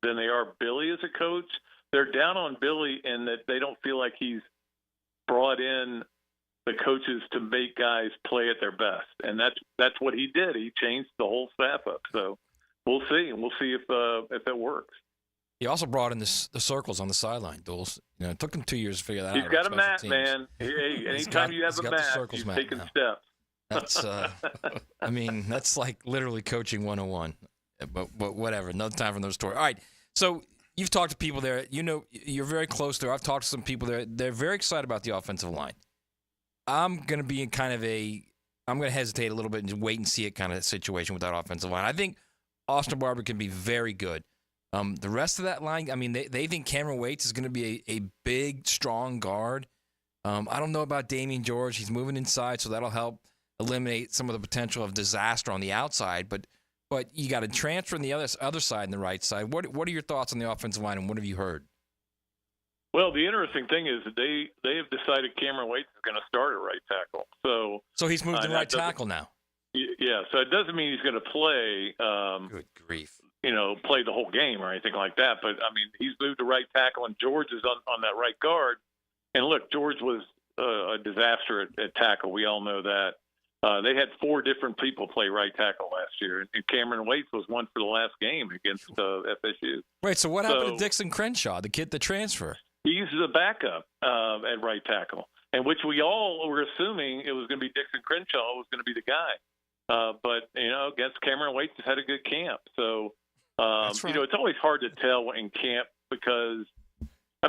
than they are Billy as a coach. They're down on Billy in that they don't feel like he's brought in the coaches to make guys play at their best, and that's what he did. He changed the whole staff up. So we'll see, and we'll see if it works. He also brought in the circles on the sideline, Dools. It took him 2 years to figure that out. He's got a mat, man. Hey, anytime you have a mat, he's taking steps. That's, that's like literally coaching 101. But whatever. Another time for another story. All right. So you've talked to people there. You're very close there. I've talked to some people there. They're very excited about the offensive line. I'm going to be in I'm going to hesitate a little bit and wait and see it kind of situation with that offensive line. I think Austin Barber can be very good. The rest of that line, they think Cameron Waits is going to be a big, strong guard. I don't know about Damian George. He's moving inside, so that'll help eliminate some of the potential of disaster on the outside. But you got to transfer on the other side and the right side. What are your thoughts on the offensive line, and what have you heard? Well, the interesting thing is that they have decided Cameron Waits is going to start at right tackle. So he's moved to right tackle now. Yeah, so it doesn't mean he's going to play. Good grief. Play the whole game or anything like that. But, he's moved to right tackle, and George is on that right guard. And, look, George was a disaster at tackle. We all know that. They had 4 different people play right tackle last year, and Cameron Waits was one for the last game against FSU. Wait, so what happened to Dixon Crenshaw, the kid, the transfer? He's the backup at right tackle, and which we all were assuming it was going to be Dixon Crenshaw was going to be the guy. But, against Cameron Waits has had a good camp. So, right. It's always hard to tell in camp because,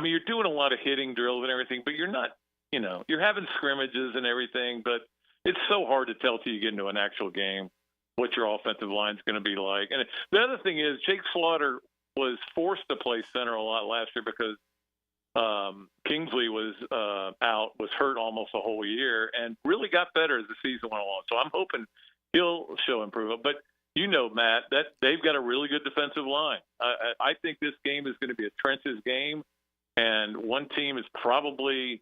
you're doing a lot of hitting drills and everything, but you're not, you're having scrimmages and everything, but it's so hard to tell till you get into an actual game what your offensive line is going to be like. And the other thing is Jake Slaughter was forced to play center a lot last year because Kingsley was was hurt almost the whole year and really got better as the season went along. So I'm hoping he'll show improvement. But Matt, that they've got a really good defensive line. I think this game is going to be a trenches game, and one team is probably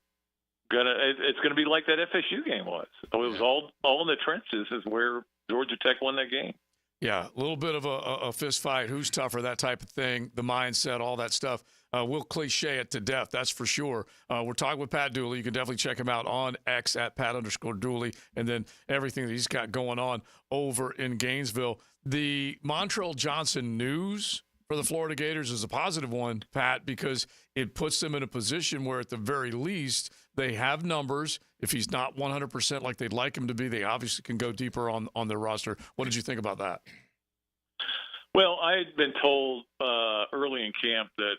it's going to be like that FSU game was. So it was all in the trenches is where Georgia Tech won that game. Yeah, a little bit of a fist fight. Who's tougher, that type of thing, the mindset, all that stuff. We'll cliche it to death, that's for sure. We're talking with Pat Dooley. You can definitely check him out on X at Pat_Dooley, and then everything that he's got going on over in Gainesville. The Montrell Johnson news for the Florida Gators is a positive one, Pat, because it puts them in a position where at the very least they have numbers. If he's not 100% like they'd like him to be, they obviously can go deeper on their roster. What did you think about that? Well, I had been told early in camp that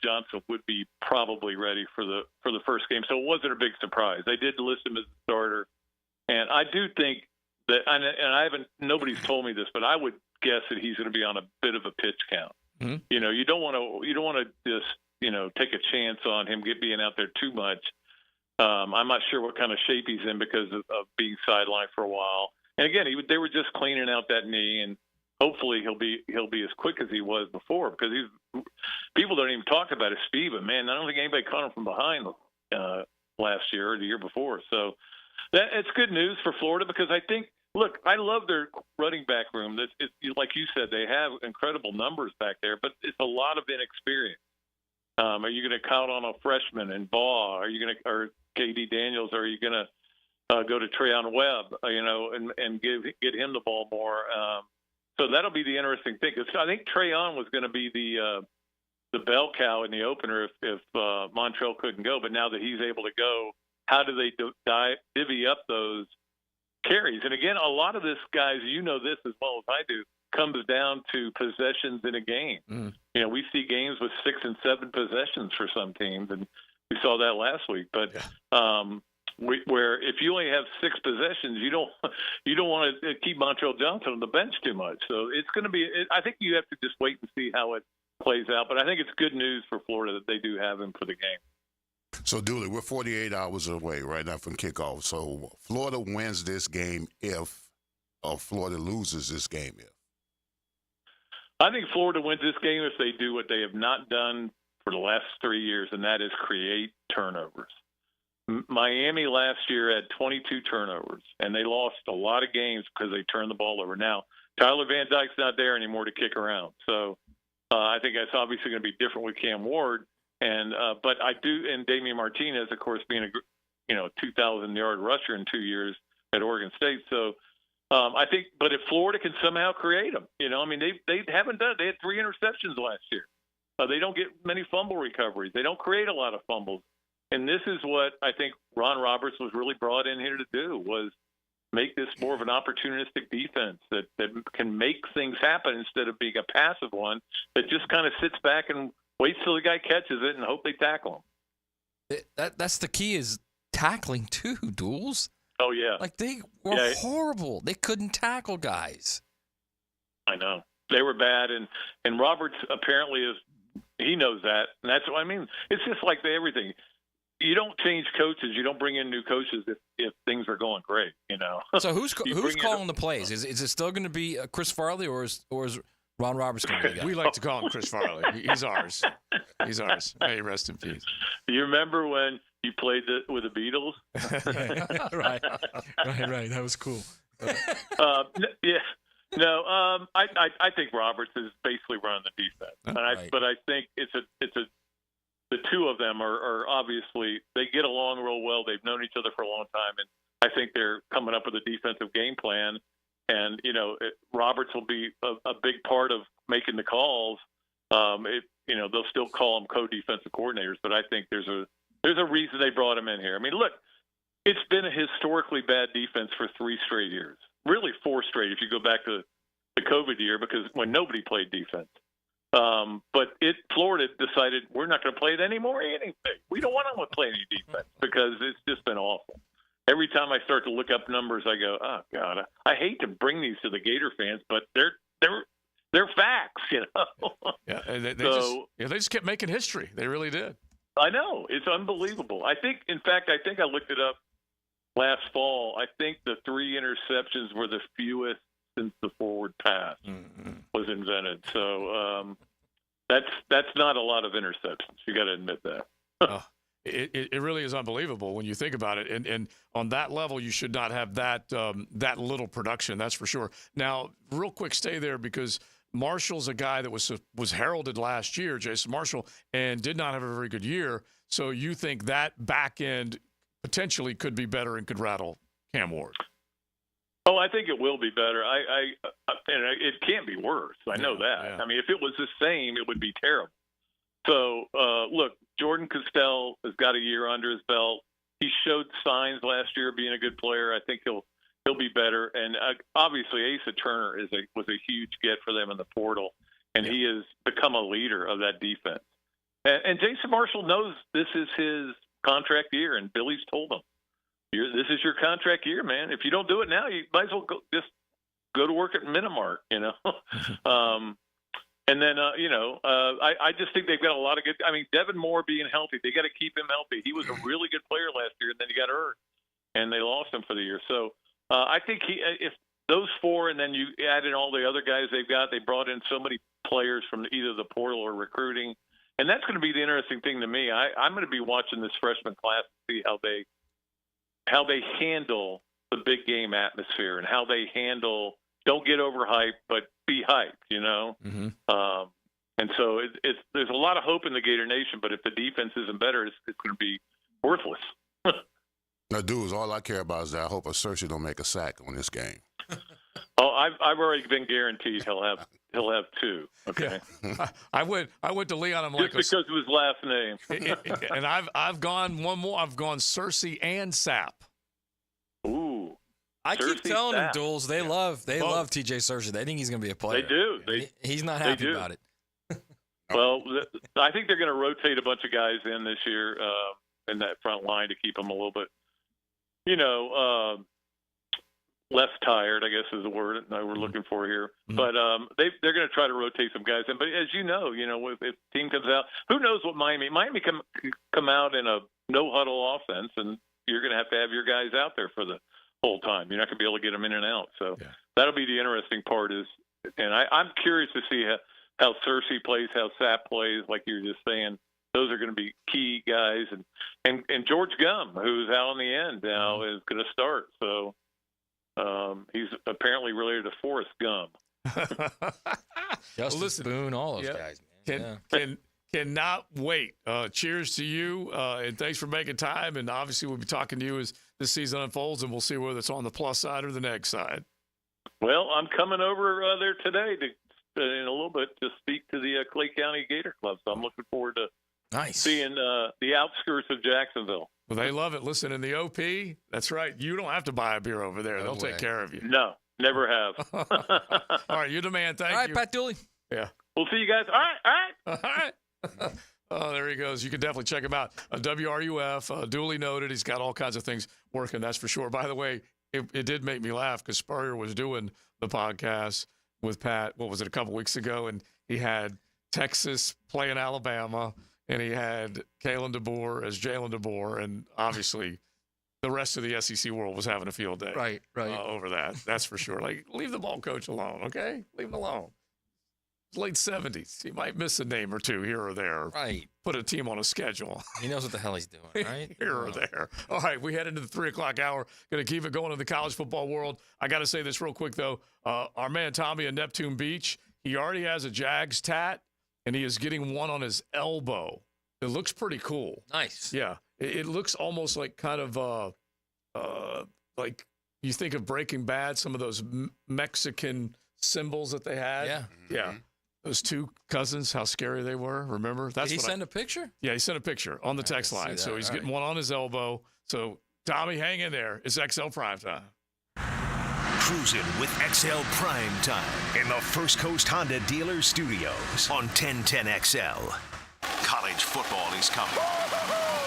Johnson would be probably ready for the first game, so it wasn't a big surprise. They did list him as a starter, and I do think that, and I haven't. Nobody's told me this, but I would guess that he's going to be on a bit of a pitch count. Mm-hmm. You don't want to just take a chance on him being out there too much. I'm not sure what kind of shape he's in because of being sidelined for a while. And again, they were just cleaning out that knee, and hopefully he'll be as quick as he was before, because people don't even talk about his speed, but man, I don't think anybody caught him from behind last year or the year before. So it's good news for Florida, because I think, look, I love their running back room. It's like you said, they have incredible numbers back there, but it's a lot of inexperience. Are you going to count on a freshman in Baugh? Are you going to, or KD Daniels? Or are you going to go to Treon Webb? And get him the ball more. So that'll be the interesting thing. I think Treon was going to be the bell cow in the opener if Montrell couldn't go, but now that he's able to go, how do they divvy up those carries? And again, a lot of this, guys, this as well as I do, comes down to possessions in a game. We see games with 6 and 7 possessions for some teams, and we saw that last week. But where if you only have 6 possessions, you don't want to keep Montrell Johnson on the bench too much. So it's going to be. I think you have to just wait and see how it plays out. But I think it's good news for Florida that they do have him for the game. So, Dooley, we're 48 hours away right now from kickoff. So Florida wins this game or Florida loses this game if? I think Florida wins this game if they do what they have not done for the last 3 years, and that is create turnovers. Miami last year had 22 turnovers, and they lost a lot of games because they turned the ball over. Now, Tyler Van Dyke's not there anymore to kick around, so I think that's obviously going to be different with Cam Ward. But I do, and Damian Martinez, of course, being a 2,000-yard rusher in 2 years at Oregon State. So I think, but if Florida can somehow create them, they haven't done it. They had 3 interceptions last year. They don't get many fumble recoveries. They don't create a lot of fumbles. And this is what I think Ron Roberts was really brought in here to do, was make this more of an opportunistic defense that can make things happen instead of being a passive one that just kind of sits back and waits till the guy catches it and hope they tackle him. That's the key, is tackling too, Duels. Oh, yeah. Like, they were horrible. They couldn't tackle guys. I know. They were bad, and Roberts apparently he knows that. And that's what I mean. It's just like everything. You don't change coaches. You don't bring in new coaches if things are going great, So who's calling the plays? Is it still going to be Chris Farley, or is Ron Roberts going to be the guy? We like to call him Chris Farley. He's ours. He's ours. May he rest in peace. You remember when you played with the Beatles? Right. That was cool. Yeah. No, I think Roberts is basically running the defense, but I think it's the two of them are obviously, they get along real well. They've known each other for a long time, and I think they're coming up with a defensive game plan. And Roberts will be a big part of making the calls. They'll still call them co-defensive coordinators, but I think there's a reason they brought him in here. I mean, look, it's been a historically bad defense for 3 straight years, really 4 straight if you go back to the COVID year, because when nobody played defense. But Florida decided we're not going to play it anymore. We don't want to play any defense because it's just been awful. Every time I start to look up numbers, I go, "Oh God, I hate to bring these to the Gator fans, but they're facts, Yeah, and they just kept making history. They really did. I know, it's unbelievable. I think I looked it up last fall. I think the 3 interceptions were the fewest since the forward pass was invented. So that's not a lot of interceptions. You got to admit that. It really is unbelievable when you think about it. And on that level, you should not have that little production. That's for sure. Now, real quick, stay there, because Marshall's a guy that was heralded last year, Jason Marshall, and did not have a very good year. So you think that back end potentially could be better and could rattle Cam Ward? Oh, I think it will be better. And it can't be worse. I know that. Yeah. I mean, if it was the same, it would be terrible. So, look, Jordan Castell has got a year under his belt. He showed signs last year of being a good player. I think he'll be better. And obviously, Asa Turner was a huge get for them in the portal, and he has become a leader of that defense. And Jason Marshall knows this is his contract year, and Billy's told him, "This is your contract year, man. If you don't do it now, you might as well go to work at Minimark, And then, I just think they've got a lot of good – I mean, Devin Moore being healthy, they got to keep him healthy. He was a really good player last year, and then he got hurt, and they lost him for the year. So I think those four, and then you add in all the other guys they've got. They brought in so many players from either the portal or recruiting, and that's going to be the interesting thing to me. I'm going to be watching this freshman class to see how they handle the big game atmosphere and how they handle. Don't get overhyped, but be hyped. Mm-hmm. And so there's a lot of hope in the Gator Nation, but if the defense isn't better, it's going to be worthless. Now, dudes, all I care about is that I hope Searcy don't make a sack on this game. Oh, I've already been guaranteed he'll have 2. Okay. Yeah. I went to Leon. I'm just like because of his last name. And I've gone one more. I've gone Searcy and Sapp. Ooh. I keep Searcy, telling them, Sapp. Duels, they love TJ Searcy. They think he's going to be a player. They do. He's not happy do. about it. Well, I think they're going to rotate a bunch of guys in this year in that front line to keep them a little bit, less tired, I guess is the word that we're looking for here. Mm-hmm. But they're going to try to rotate some guys in. But as you know, if the team comes out, who knows what Miami come out in a no-huddle offense, and you're going to have your guys out there for the whole time. You're not going to be able to get them in and out. So that'll be the interesting part and I'm curious to see how Searcy plays, how Sapp plays, like you were just saying. Those are going to be key guys. And George Gum, who's out in the end now, is going to start. So he's apparently related to Forrest Gum. Justin Boone, all those guys, man. Cannot wait. Cheers to you, and thanks for making time. And obviously, we'll be talking to you as this season unfolds, and we'll see whether it's on the plus side or the neg side. Well, I'm coming over there today in a little bit to speak to the Clay County Gator Club. So I'm looking forward to seeing the outskirts of Jacksonville. Well, they love it. Listen, in the OP, that's right. You don't have to buy a beer over there. They'll take care of you. No, never have. All right, you're the man. Thank you. All right, Pat Dooley. Yeah. We'll see you guys. All right. Oh, there he goes. You can definitely check him out. WRUF, duly noted. He's got all kinds of things working, that's for sure. By the way, it did make me laugh because Spurrier was doing the podcast with Pat, what was it, a couple weeks ago, and he had Texas playing Alabama, and he had Kalen DeBoer as Jalen DeBoer, and obviously the rest of the SEC world was having a field day. Right. Over that. That's for sure. Like, leave the ball coach alone, okay? Leave him alone. Late 70s. He might miss a name or two here or there. Right. Put a team on a schedule. He knows what the hell he's doing, right? Here or there. All right, we head into the 3 o'clock hour. Going to keep it going in the college football world. I got to say this real quick, though. Our man Tommy in Neptune Beach, he already has a Jags tat, and he is getting one on his elbow. It looks pretty cool. Nice. Yeah. It looks almost like kind of like you think of Breaking Bad, some of those Mexican symbols that they had. Yeah. Yeah. Those two cousins, how scary they were. Remember? Did he send a picture? Yeah, he sent a picture on the text line. So he's getting one on his elbow. So, Tommy, hang in there. It's XL Primetime. Cruising with XL Primetime in the First Coast Honda Dealer Studios on 1010XL. College football is coming.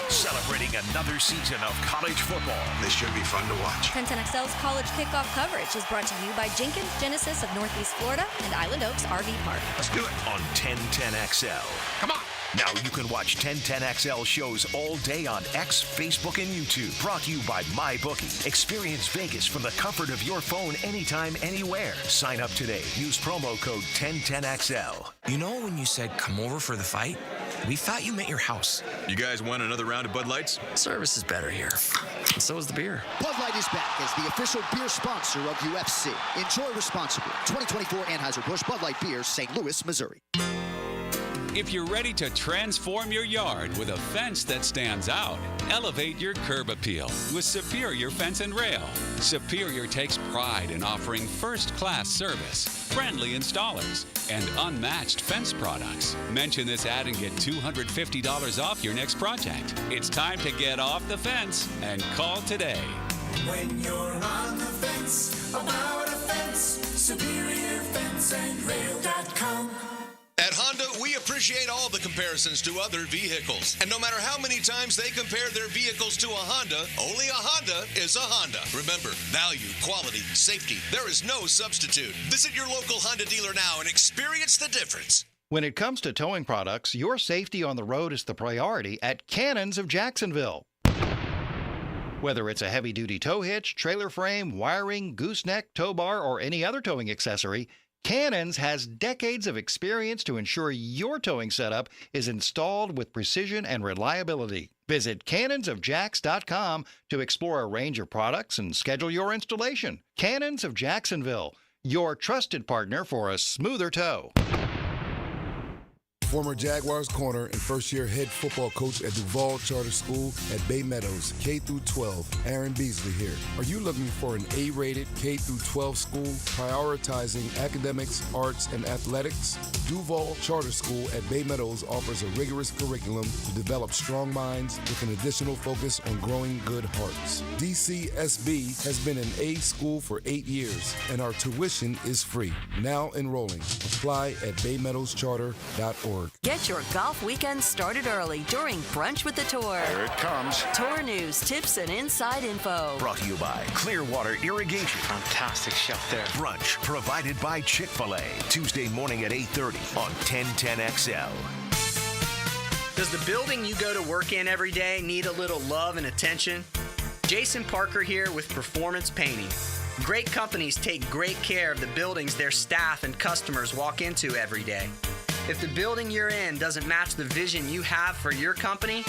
Celebrating another season of college football. This should be fun to watch. 1010XL's college kickoff coverage is brought to you by Jenkins Genesis of Northeast Florida and Island Oaks RV Park. Let's do it on 1010XL. Come on. Now you can watch 1010XL shows all day on X, Facebook, and YouTube. Brought to you by MyBookie. Experience Vegas from the comfort of your phone anytime, anywhere. Sign up today. Use promo code 1010XL. You know when you said come over for the fight? We thought you meant your house. You guys want another round of Bud Lights? Service is better here. And so is the beer. Bud Light is back as the official beer sponsor of UFC. Enjoy responsibly. 2024 Anheuser-Busch Bud Light Beer, St. Louis, Missouri. If you're ready to transform your yard with a fence that stands out, elevate your curb appeal with Superior Fence and Rail. Superior takes pride in offering first-class service, friendly installers, and unmatched fence products. Mention this ad and get $250 off your next project. It's time to get off the fence and call today. When you're on the fence, about a fence, SuperiorFenceandRail.com. At Honda, we appreciate all the comparisons to other vehicles. And no matter how many times they compare their vehicles to a Honda, only a Honda is a Honda. Remember, value, quality, safety, there is no substitute. Visit your local Honda dealer now and experience the difference. When it comes to towing products, your safety on the road is the priority at Cannons of Jacksonville. Whether it's a heavy-duty tow hitch, trailer frame, wiring, gooseneck, tow bar, or any other towing accessory, Cannons has decades of experience to ensure your towing setup is installed with precision and reliability. Visit cannonsofjax.com to explore a range of products and schedule your installation. Cannons of Jacksonville, your trusted partner for a smoother tow. Former Jaguars corner and first-year head football coach at Duval Charter School at Bay Meadows, K-12, Aaron Beasley here. Are you looking for an A-rated K-12 school prioritizing academics, arts, and athletics? Duval Charter School at Bay Meadows offers a rigorous curriculum to develop strong minds with an additional focus on growing good hearts. DCSB has been an A school for 8 years, and our tuition is free. Now enrolling. Apply at baymeadowscharter.org. Get your golf weekend started early during Brunch with the Tour. Here it comes. Tour news, tips, and inside info. Brought to you by Clearwater Irrigation. Fantastic chef there. Brunch provided by Chick-fil-A. Tuesday morning at 8:30 on 1010XL. Does the building you go to work in every day need a little love and attention? Jason Parker here with Performance Painting. Great companies take great care of the buildings their staff and customers walk into every day. If the building you're in doesn't match the vision you have for your company,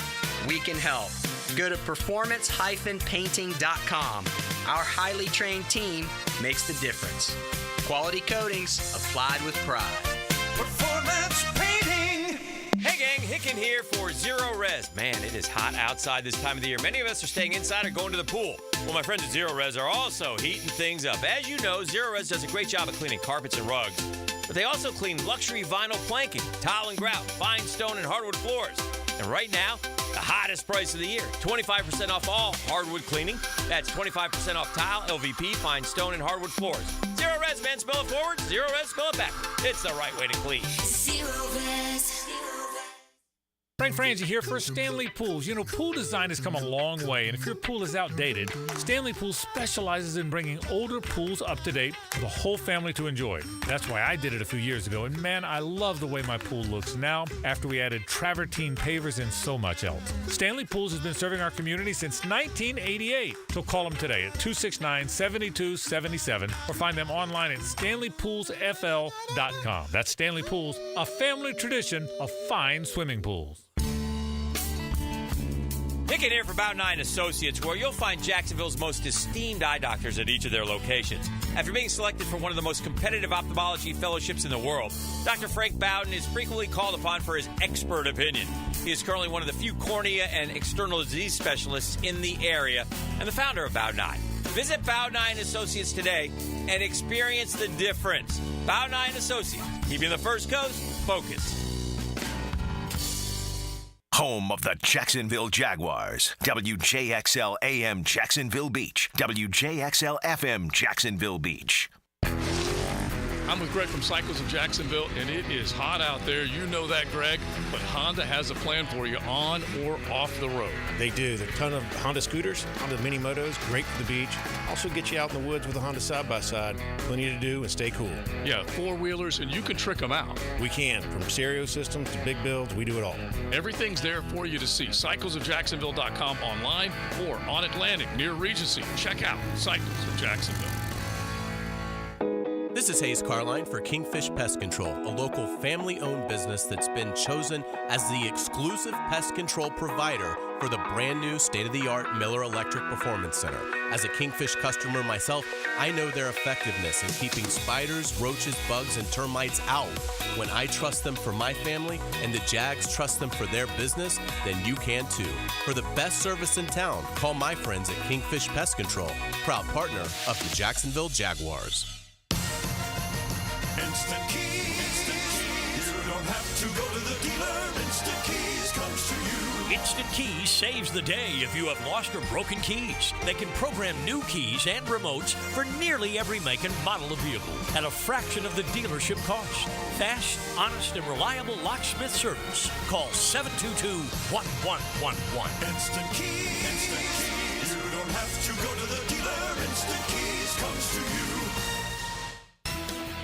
we can help. Go to performance-painting.com. Our highly trained team makes the difference. Quality coatings applied with pride. Performance Painting! Hey gang, Hicken here for Zero Res. Man, it is hot outside this time of the year. Many of us are staying inside or going to the pool. Well, my friends at Zero Res are also heating things up. As you know, Zero Res does a great job of cleaning carpets and rugs. But they also clean luxury vinyl planking, tile and grout, fine stone and hardwood floors. And right now, the hottest price of the year, 25% off all hardwood cleaning. That's 25% off tile, LVP, fine stone, and hardwood floors. Zero Res, man, spell it forward. Zero Res, spell it back. It's the right way to clean. Zero Res. Frank Frangie here for Stanley Pools. You know, pool design has come a long way, and if your pool is outdated, Stanley Pools specializes in bringing older pools up to date for the whole family to enjoy. That's why I did it a few years ago, and man, I love the way my pool looks now after we added travertine pavers and so much else. Stanley Pools has been serving our community since 1988, so call them today at 269-7277 or find them online at stanleypoolsfl.com. That's Stanley Pools, a family tradition of fine swimming pools. Hicken here for Bout 9 Associates, where you'll find Jacksonville's most esteemed eye doctors at each of their locations. After being selected for one of the most competitive ophthalmology fellowships in the world, Dr. Frank Bowden is frequently called upon for his expert opinion. He is currently one of the few cornea and external disease specialists in the area and the founder of Bout 9. Visit Bout 9 Associates today and experience the difference. Bout 9 Associates, keeping the First Coast focused. Home of the Jacksonville Jaguars. WJXL AM Jacksonville Beach. WJXL FM Jacksonville Beach. I'm with Greg from Cycles of Jacksonville, and it is hot out there. You know that, Greg. But Honda has a plan for you on or off the road. They do. There are a ton of Honda scooters, Honda mini motos, great for the beach. Also get you out in the woods with a Honda side-by-side. Plenty to do and stay cool. Yeah, four-wheelers, and you can trick them out. We can. From stereo systems to big builds, we do it all. Everything's there for you to see. CyclesofJacksonville.com online or on Atlantic near Regency. Check out Cycles of Jacksonville. This is Hayes Carline for Kingfish Pest Control, a local family-owned business that's been chosen as the exclusive pest control provider for the brand new state-of-the-art Miller Electric Performance Center. As a Kingfish customer myself, I know their effectiveness in keeping spiders, roaches, bugs, and termites out. When I trust them for my family and the Jags trust them for their business, then you can too. For the best service in town, call my friends at Kingfish Pest Control, proud partner of the Jacksonville Jaguars. Instant Keys. You don't have to go to the dealer. Instant Keys comes to you. Instant Keys saves the day if you have lost or broken keys. They can program new keys and remotes for nearly every make and model of vehicle at a fraction of the dealership cost. Fast, honest, and reliable locksmith service. Call 722-1111. Instant Keys. Instant Keys. You don't have to go to the dealer. Instant Keys comes to you.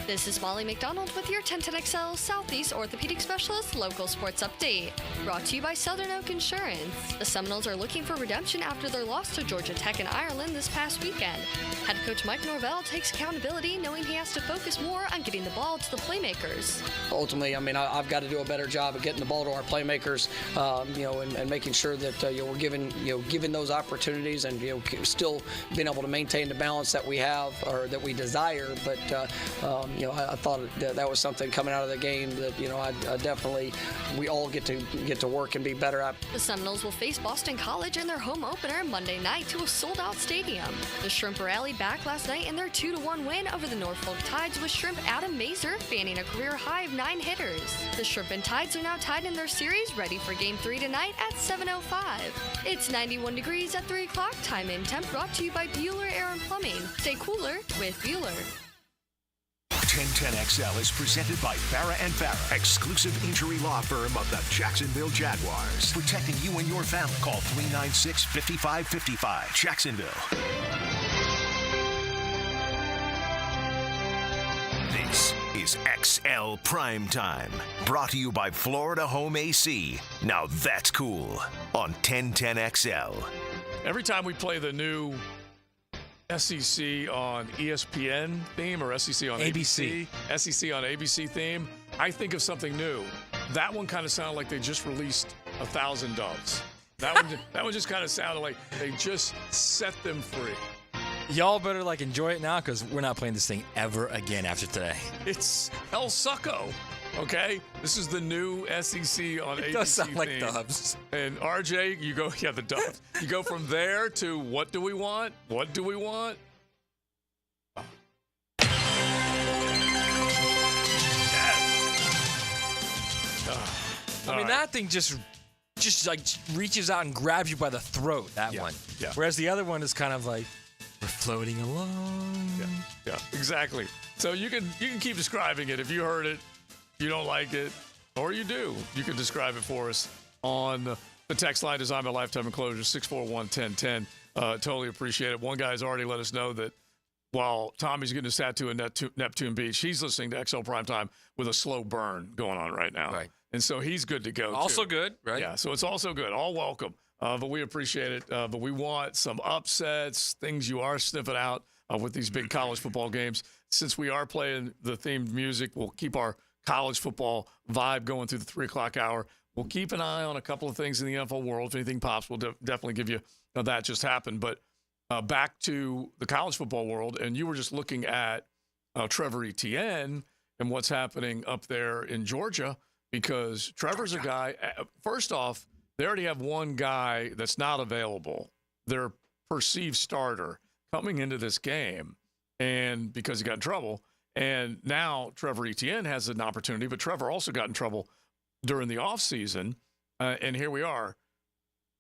This is Molly McDonald with your 1010XL Southeast Orthopedic Specialist local sports update. Brought to you by Southern Oak Insurance. The Seminoles are looking for redemption after their loss to Georgia Tech in Ireland this past weekend. Head coach Mike Norvell takes accountability, knowing he has to focus more on getting the ball to the playmakers. Ultimately, I mean, I've got to do a better job of getting the ball to our playmakers, and making sure that we're given those opportunities, and still being able to maintain the balance that we have or that we desire. But I thought that was something coming out of the game that I definitely we all get to work and be better at. The Seminoles will face Boston College in their home opener Monday night to a sold-out stadium. The Shrimp rallied back last night in their 2-1 win over the Norfolk Tides, with Shrimp Adam Mazer fanning a career high of 9 hitters. The Shrimp and Tides are now tied in their series, ready for Game 3 tonight at 7:05. It's 91 degrees at 3 o'clock. Time and temp brought to you by Bueller Air and Plumbing. Stay cooler with Bueller. 1010XL is presented by Farrah & Farrah, exclusive injury law firm of the Jacksonville Jaguars. Protecting you and your family. Call 396-5555. Jacksonville. This is XL Primetime. Brought to you by Florida Home AC. Now that's cool. On 1010XL. Every time we play the new SEC on ESPN theme or SEC on ABC, SEC on ABC theme, I think of something new. That one kind of sounded like they just released 1,000 doves. That one just kind of sounded like they just set them free. Y'all better enjoy it now, because we're not playing this thing ever again after today. It's El Succo. Okay, this is the new SEC on ABC. It does sound like theme. doves. And RJ, you go, the doves. You go from there to what do we want? What do we want? That thing just reaches out and grabs you by the throat. That one. Yeah. Whereas the other one is kind of like, we're floating along. Yeah, exactly. So you can keep describing it. If you heard it, you don't like it, or you do, you can describe it for us on the text line designed by Lifetime Enclosures, 641-1010. Totally appreciate it. One guy's already let us know that while Tommy's getting his tattoo in Neptune Beach, he's listening to XL Primetime with a slow burn going on right now. Right. And so he's good to go, Also too. good, right? Yeah, so it's also good. All welcome. But we appreciate it. But we want some upsets, things you are sniffing out with these big college football games. Since we are playing the themed music, we'll keep our college football vibe going through the 3 o'clock hour. We'll keep an eye on a couple of things in the NFL world. If anything pops, we'll definitely give you that just happened. But back to the college football world, and you were just looking at Trevor Etienne and what's happening up there in Georgia, because Trevor's a guy. First off, they already have one guy that's not available, their perceived starter, coming into this game, and because he got in trouble. And now Trevor Etienne has an opportunity, but Trevor also got in trouble during the offseason. And here we are.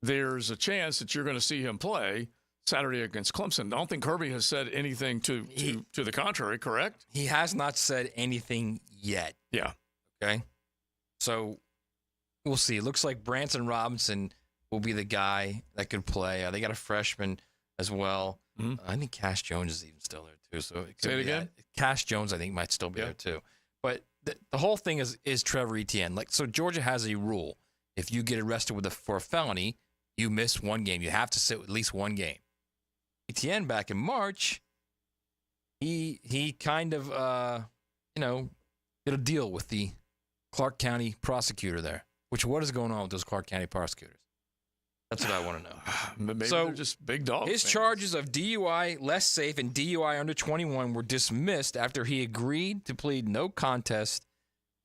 There's a chance that you're going to see him play Saturday against Clemson. I don't think Kirby has said anything to the contrary, correct? He has not said anything yet. Yeah. Okay. So we'll see. It looks like Branson Robinson will be the guy that could play. They got a freshman as well. Mm-hmm. I think Cash Jones is even still there too. So Say it again? Cash Jones, I think, might still be there too. But the whole thing is Trevor Etienne. So Georgia has a rule: if you get arrested for a felony, you miss one game. You have to sit at least one game. Etienne, back in March, he kind of did a deal with the Clark County prosecutor there. What is going on with those Clark County prosecutors? That's what I want to know. Maybe so they're just big dogs. His charges of DUI less safe and DUI under 21 were dismissed after he agreed to plead no contest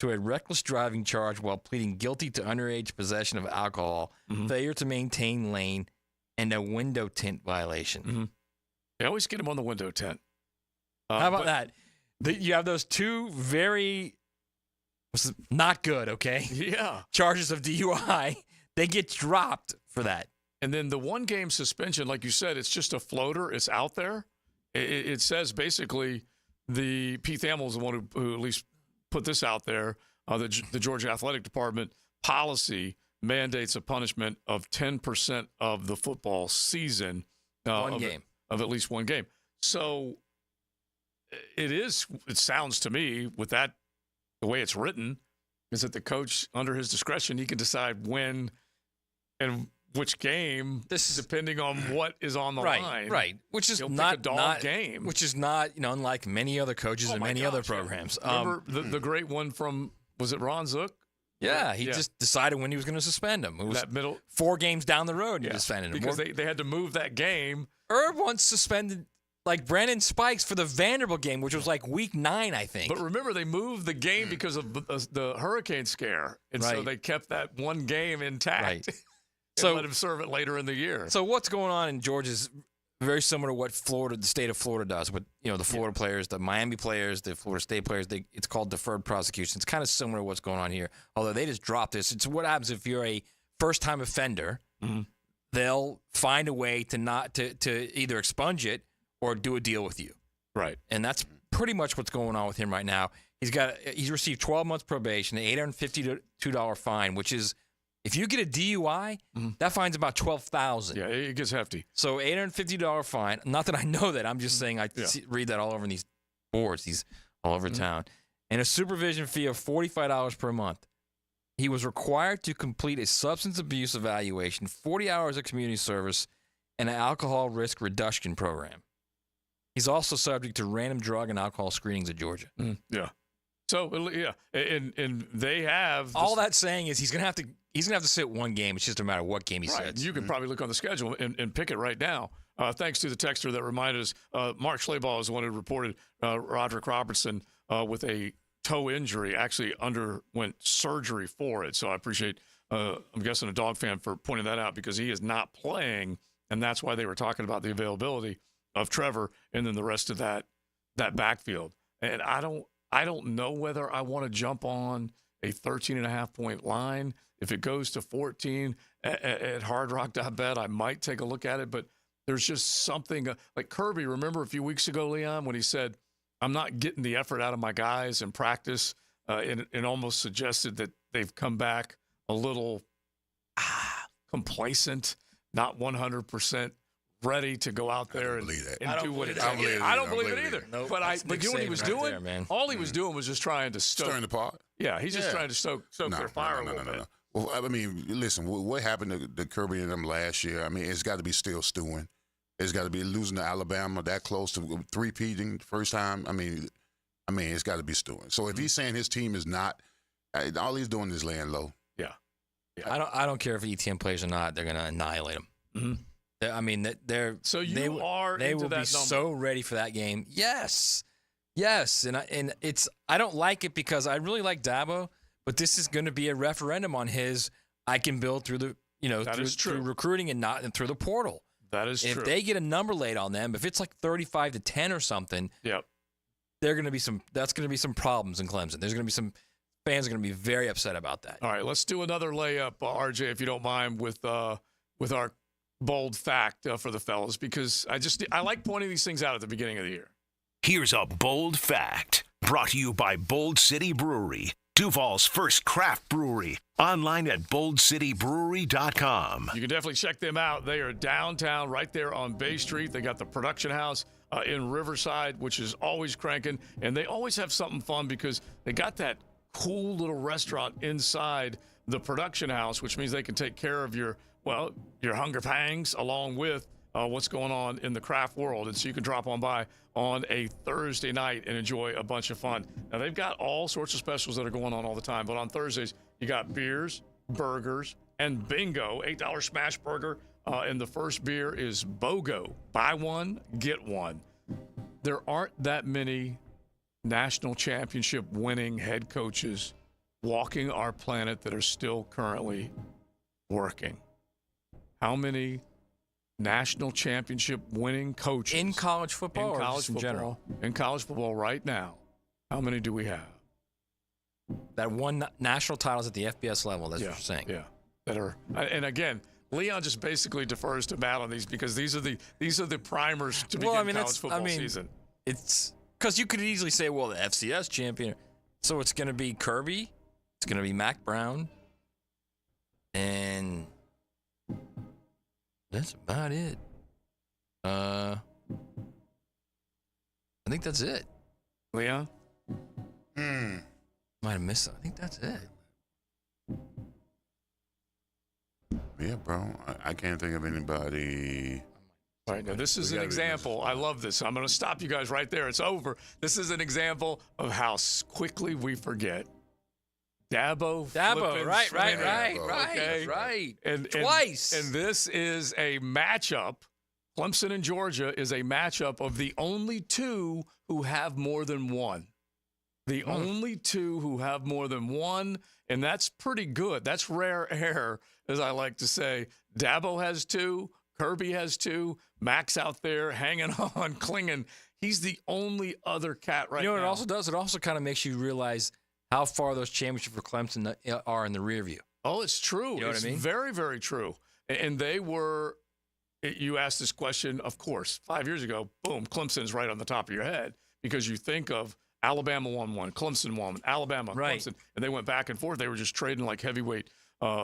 to a reckless driving charge while pleading guilty to underage possession of alcohol, failure to maintain lane, and a window tint violation. Mm-hmm. They always get him on the window tint. How about that? You have those two very not good, okay? Yeah. Charges of DUI. They get dropped for that. And then the one-game suspension, like you said, it's just a floater. It's out there. It says basically Pete Thamel is the one who at least put this out there. The Georgia Athletic Department policy mandates a punishment of 10% of the football season. One game. Of at least one game. So it sounds to me with that, the way it's written, is that the coach, under his discretion, he can decide when and which game, depending on what is on the line. Right. Which is He'll not pick a dog game. Which is not, unlike many other coaches and many other programs. Remember the great one from, was it Ron Zook? Yeah, he just decided when he was going to suspend him. It was that middle 4 games down the road he suspended him. Because they had to move that game. Herb once suspended Brandon Spikes for the Vanderbilt game, which was week 9, I think. But remember, they moved the game because of the hurricane scare. And so they kept that one game intact. Right. So let him serve it later in the year. So what's going on in Georgia is very similar to what the state of Florida does. With the Florida players, the Miami players, the Florida State players, it's called deferred prosecution. It's kind of similar to what's going on here, although they just dropped this. It's what happens if you're a first-time offender. Mm-hmm. They'll find a way to either expunge it or do a deal with you. Right. And that's pretty much what's going on with him right now. He's received 12 months probation, an $852 fine, which is, if you get a DUI, that fine's about $12,000. Yeah, it gets hefty. So $850 fine. Not that I know that. I'm just saying read that all over in these boards, all over town. And a supervision fee of $45 per month. He was required to complete a substance abuse evaluation, 40 hours of community service, and an alcohol risk reduction program. He's also subject to random drug and alcohol screenings at Georgia. Yeah. So and they have all that saying is he's gonna have to sit one game. It's just a matter of what game he sits. You can probably look on the schedule and pick it right now. Thanks to the texter that reminded us. Mark Schleybaugh is the one who reported Roderick Robertson with a toe injury. Actually underwent surgery for it. So I appreciate. I'm guessing a Dog fan for pointing that out, because he is not playing, and that's why they were talking about the availability of Trevor and then the rest of that backfield. And I don't know whether I want to jump on a 13.5-point line. If it goes to 14 at hardrock.bet, I might take a look at it. But there's just something like Kirby. Remember a few weeks ago, Leon, when he said, I'm not getting the effort out of my guys in practice, and almost suggested that they've come back a little complacent, not 100% ready to go out there and do what it is. I don't believe it either. Nope. But you know what he was doing? There, all he was doing was just trying to stoke. Stirring the pot? Yeah, he's just trying to stoke their fire a little bit. Well, I mean, listen, what happened to Kirby and them last year? I mean, it's got to be still stewing. It's got to be losing to Alabama that close to three-peating the first time. I mean, it's got to be stewing. So if he's saying his team is not, all he's doing is laying low. Yeah. I don't care if ETN plays or not. They're going to annihilate him. Mm-hmm. I mean, they will be so ready for that game. Yes, and I don't like it because I really like Dabo, but this is going to be a referendum on his. I can build through the through recruiting and through the portal. That is true. If they get a number laid on them, if it's like 35-10 or something, that's going to be some problems in Clemson. There's going to be some fans are going to be very upset about that. All right, let's do another layup, RJ, if you don't mind, with our bold fact for the fellas, because I like pointing these things out at the beginning of the year. Here's a bold fact brought to you by Bold City Brewery, Duval's first craft brewery. Online at boldcitybrewery.com. You can definitely check them out. They are downtown, right there on Bay Street. They got the production house in Riverside, which is always cranking, and they always have something fun because they got that cool little restaurant inside the production house, which means they can take care of your hunger pangs along with what's going on in the craft world. And so you can drop on by on a Thursday night and enjoy a bunch of fun. Now, they've got all sorts of specials that are going on all the time, but on Thursdays, you got beers, burgers, and bingo. $8 smash burger, and the first beer is BOGO. Buy one, get one. There aren't that many national championship winning head coaches walking our planet that are still currently working. How many national championship winning coaches in college football or just in general? In college football right now, how many do we have? That won national titles at the FBS level, that's what you're saying. Yeah. That are, and again, Leon just basically defers to Matt on these because these are the primers to begin college football season. It's because you could easily say, well, the FCS champion. So it's going to be Kirby, it's going to be Mac Brown, and that's about it. I think that's it. Leon? Might have missed it. I think that's it. Yeah, bro. I can't think of anybody. All right, now this is an example. I love this. I'm going to stop you guys right there. It's over. This is an example of how quickly we forget. Dabo, right. Okay? Right. And Twice. And this is a matchup. Clemson and Georgia is a matchup of the only two who have more than one. The only two who have more than one, and that's pretty good. That's rare air, as I like to say. Dabo has two. Kirby has two. Max out there hanging on, clinging. He's the only other cat right now. You know what it also does? It also kind of makes you realize how far those championships for Clemson are in the rear view. Oh, it's true. You know what I mean? Very, very true. And they were, you asked this question, of course, 5 years ago, boom, Clemson's right on the top of your head because you think of Alabama won one, Clemson won, Alabama, right. Clemson, and they went back and forth. They were just trading like heavyweight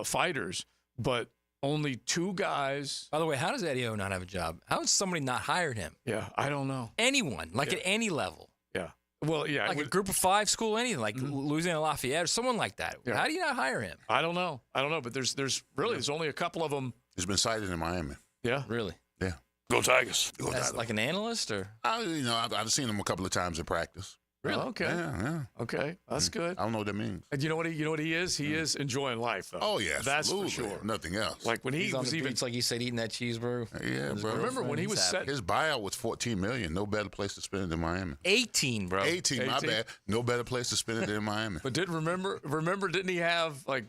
fighters, but only two guys. By the way, how does Eddie O not have a job? How has somebody not hired him? Yeah, I don't know. Anyone, like at any level. Yeah. Well, yeah. Like a group of five school, anything, like Louisiana Lafayette or someone like that. Yeah. How do you not hire him? I don't know, but there's only a couple of them. He's been cited in Miami. Yeah. Really? Yeah. Go Tigers. Go As Tigers. like an analyst or? I've seen him a couple of times in practice. Really? Okay. Yeah. Okay, that's good. I don't know what that means. And you know what he is? He is enjoying life, though. Oh yeah, that's absolutely. for sure. Nothing else. Like when he He's on was the even beach, like you said, eating that cheeseburger. Yeah, bro. Remember when he was set? His buyout was $14 million. No better place to spend it than Miami. 18, bro. 18. My bad. No better place to spend it than Miami. But remember? Didn't he have like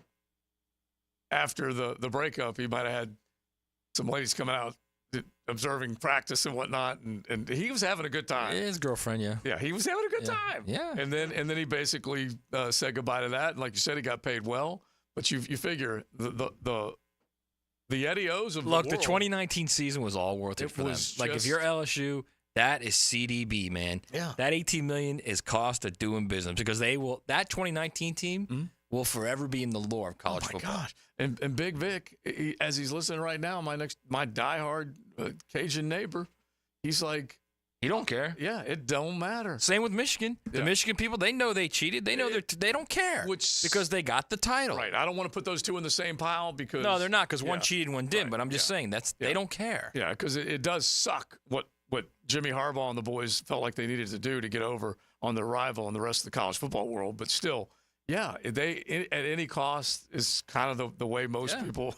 after the breakup? He might have had some ladies coming out observing practice and whatnot, and he was having a good time. His girlfriend, yeah. Yeah, he was having a good time. Yeah. And then he basically said goodbye to that. And like you said, he got paid well. But you figure the Eddie O's of Look, the the world, 2019 season was all worth it for them. Like if you're LSU, that is CDB, man. Yeah. That $18 million is cost of doing business because that 2019 team will forever be in the lore of college football. Gosh. And Big Vic, as he's listening right now, my diehard Cajun neighbor, he's like, he don't care. Yeah, it don't matter. Same with Michigan. The Michigan people, they know they cheated. They know they don't care because they got the title. Right. I don't want to put those two in the same pile because no, they're not because one cheated, one didn't. But I'm just saying they don't care. Yeah, because it does suck what Jimmy Harbaugh and the boys felt like they needed to do to get over on their rival and the rest of the college football world. But still, yeah, they at any cost is kind of the way most people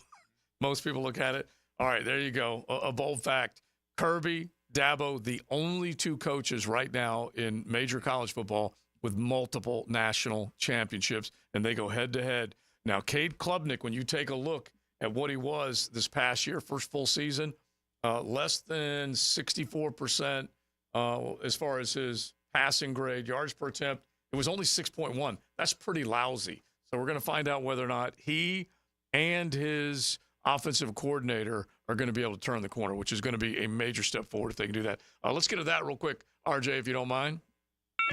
look at it. All right, there you go. A bold fact: Kirby, Dabo, the only two coaches right now in major college football with multiple national championships, and they go head to head. Now, Cade Klubnik, when you take a look at what he was this past year, first full season, less than 64% as far as his passing grade, yards per attempt. It was only 6.1. That's pretty lousy. So we're going to find out whether or not he and his offensive coordinator are going to be able to turn the corner, which is going to be a major step forward if they can do that. Let's get to that real quick, RJ, if you don't mind.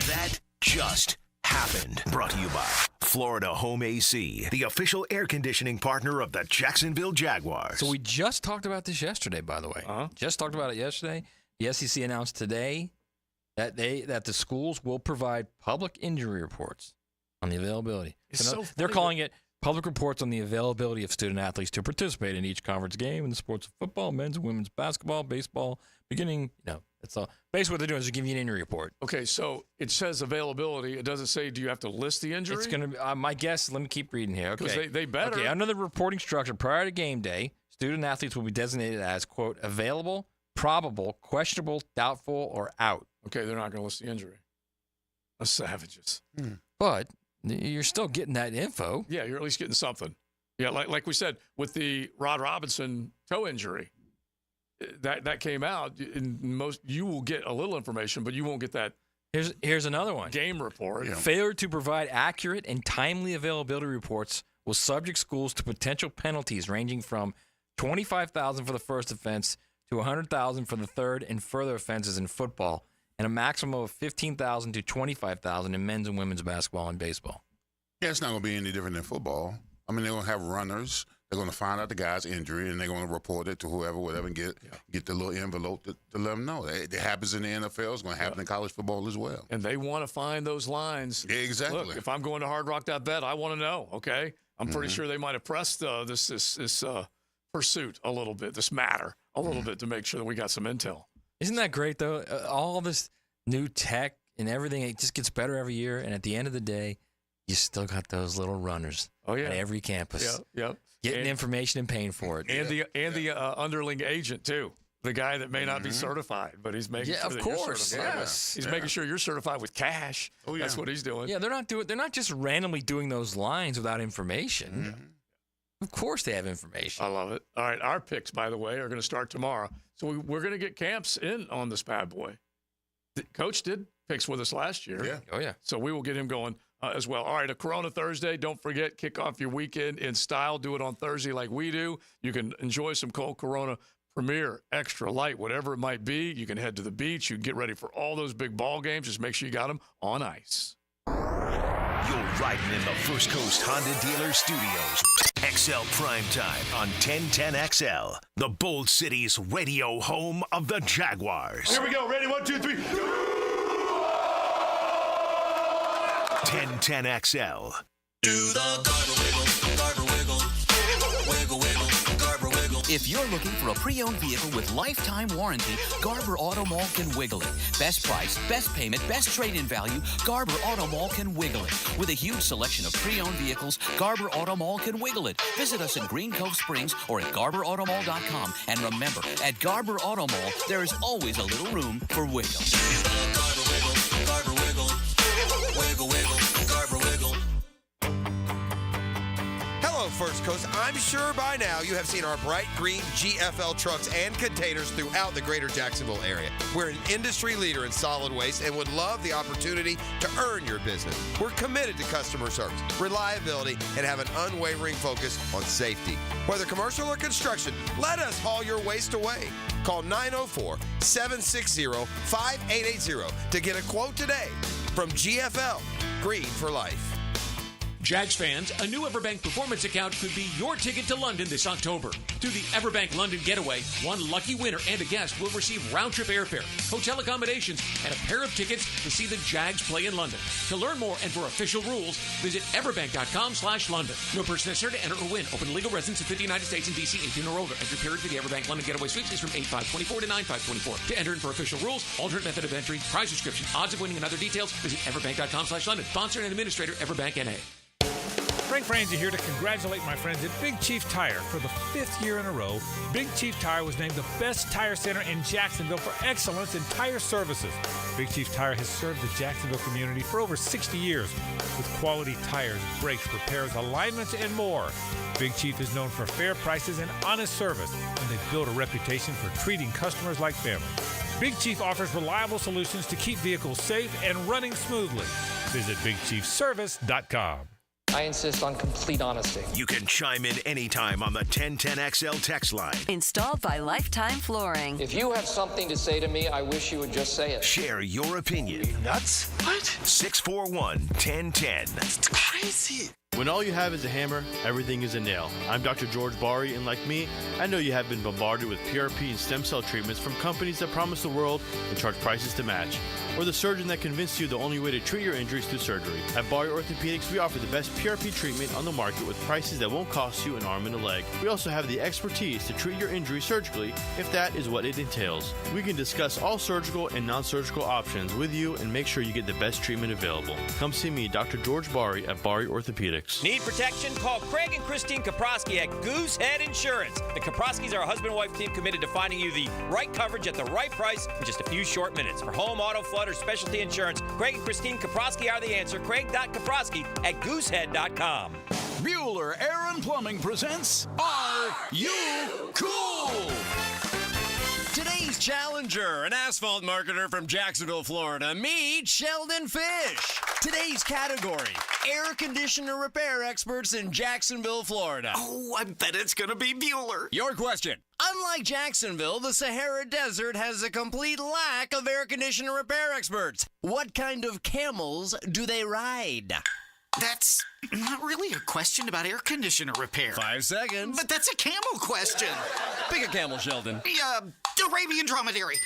That just happened. Brought to you by Florida Home AC, the official air conditioning partner of the Jacksonville Jaguars. So we just talked about this yesterday, by the way. Just talked about it yesterday. The SEC announced today that the schools will provide public injury reports on the availability. They're calling it public reports on the availability of student athletes to participate in each conference game in the sports of football, men's and women's basketball, baseball, that's all. Basically what they're doing is giving you an injury report. Okay, so it says availability. It doesn't say, do you have to list the injury? It's going to be, my guess, let me keep reading here. Okay. Because they better. Okay, under the reporting structure, prior to game day, student athletes will be designated as, quote, available, probable, questionable, doubtful, or out. Okay, they're not going to list the injury. Those savages. But you're still getting that info. Yeah, you're at least getting something. Yeah, like we said, with the Rod Robinson toe injury, that came out. You will get a little information, but you won't get that. Here's another one. Game report. Yeah. Failure to provide accurate and timely availability reports will subject schools to potential penalties ranging from $25,000 for the first offense to $100,000 for the third and further offenses in football, and a maximum of $15,000 to $25,000 in men's and women's basketball and baseball. Yeah, it's not going to be any different than football. I mean, they're going to have runners. They're going to find out the guy's injury, and they're going to report it to whoever, whatever, and get the little envelope to let them know. It happens in the NFL. It's going to happen in college football as well. And they want to find those lines. Yeah, exactly. Look, if I'm going to hardrock.bet, I want to know, okay? I'm pretty sure they might have pressed this pursuit a little bit, this matter a little bit to make sure that we got some intel. Isn't that great, though? All this new tech and everything, it just gets better every year. And at the end of the day, you still got those little runners at every campus. Yep. Getting information and paying for it. And the underling agent, too. The guy that may not be certified, but he's making sure that you're certified. Yes. He's making sure you're certified with cash. Oh, yeah. That's what he's doing. Yeah, they're not just randomly doing those lines without information. Of course they have information. I love it. All right, our picks, by the way, are going to start tomorrow. So we're going to get camps in on this bad boy. The coach did picks with us last year. Yeah. Oh, yeah. So we will get him going as well. All right, a Corona Thursday. Don't forget, kick off your weekend in style. Do it on Thursday like we do. You can enjoy some cold Corona Premier, Extra, Light, whatever it might be. You can head to the beach. You can get ready for all those big ball games. Just make sure you got them on ice. You're riding in the First Coast Honda Dealer Studios. XL Primetime on 1010XL, the Bold City's radio home of the Jaguars. Here we go. Ready? 1, 2, 3. 1010XL. Do the Garber wiggle, Garber wiggle, wiggle, wiggle, Garber wiggle. If you're looking for a pre-owned vehicle with lifetime warranty, Garber Auto Mall can wiggle it. Best price, best payment, best trade-in value, Garber Auto Mall can wiggle it. With a huge selection of pre-owned vehicles, Garber Auto Mall can wiggle it. Visit us in Green Cove Springs or at GarberAutomall.com. And remember, at Garber Auto Mall, there is always a little room for wiggle. Garber wiggle, Garber wiggle, wiggle, wiggle, Garber wiggle. Hello, First Coast. I'm sure by now you have seen our bright green GFL trucks and containers throughout the greater Jacksonville area. We're an industry leader in solid waste and would love the opportunity to earn your business. We're committed to customer service, reliability, and have an unwavering focus on safety. Whether commercial or construction, let us haul your waste away. Call 904-760-5880 to get a quote today. From GFL, Green for Life. Jags fans, a new Everbank Performance account could be your ticket to London this October. Through the Everbank London Getaway, one lucky winner and a guest will receive round-trip airfare, hotel accommodations, and a pair of tickets to see the Jags play in London. To learn more and for official rules, visit everbank.com/London. No person necessary to enter or win. Open to legal residents in 50 United States and D.C. 18 or older. Entry period for the Everbank London Getaway Sweeps is from 8/5/24 to 9/5/24. To enter and for official rules, alternate method of entry, prize description, odds of winning, and other details, visit everbank.com/London. Sponsor and administrator, Everbank N.A. Frank Franzi here to congratulate my friends at Big Chief Tire. For the 5th year in a row, Big Chief Tire was named the best tire center in Jacksonville for excellence in tire services. Big Chief Tire has served the Jacksonville community for over 60 years with quality tires, brakes, repairs, alignments, and more. Big Chief is known for fair prices and honest service, and they've built a reputation for treating customers like family. Big Chief offers reliable solutions to keep vehicles safe and running smoothly. Visit BigChiefService.com. I insist on complete honesty. You can chime in anytime on the 1010XL text line. Installed by Lifetime Flooring. If you have something to say to me, I wish you would just say it. Share your opinion. Are you nuts? What? 641-1010. That's crazy. When all you have is a hammer, everything is a nail. I'm Dr. George Bari, and like me, I know you have been bombarded with PRP and stem cell treatments from companies that promise the world and charge prices to match. Or the surgeon that convinced you the only way to treat your injuries through surgery. At Bari Orthopedics, we offer the best PRP treatment on the market with prices that won't cost you an arm and a leg. We also have the expertise to treat your injury surgically if that is what it entails. We can discuss all surgical and non-surgical options with you and make sure you get the best treatment available. Come see me, Dr. George Bari at Bari Orthopedics. Need protection? Call Craig and Christine Kaprosky at Goosehead Insurance. The Kaproskys are a husband and wife team committed to finding you the right coverage at the right price in just a few short minutes. For home, auto, flood, or specialty insurance, Craig and Christine Kaprosky are the answer. Craig.Kaprosky at Goosehead.com. Bueller Air and Plumbing presents Are You Cool? Today's challenger, an asphalt marketer from Jacksonville, Florida. Meet Sheldon Fish. Today's category, air conditioner repair experts in Jacksonville, Florida. Oh, I bet it's going to be Bueller. Your question. Unlike Jacksonville, the Sahara Desert has a complete lack of air conditioner repair experts. What kind of camels do they ride? That's not really a question about air conditioner repair. 5 seconds. But that's a camel question. Pick a camel, Sheldon. Arabian dromedary.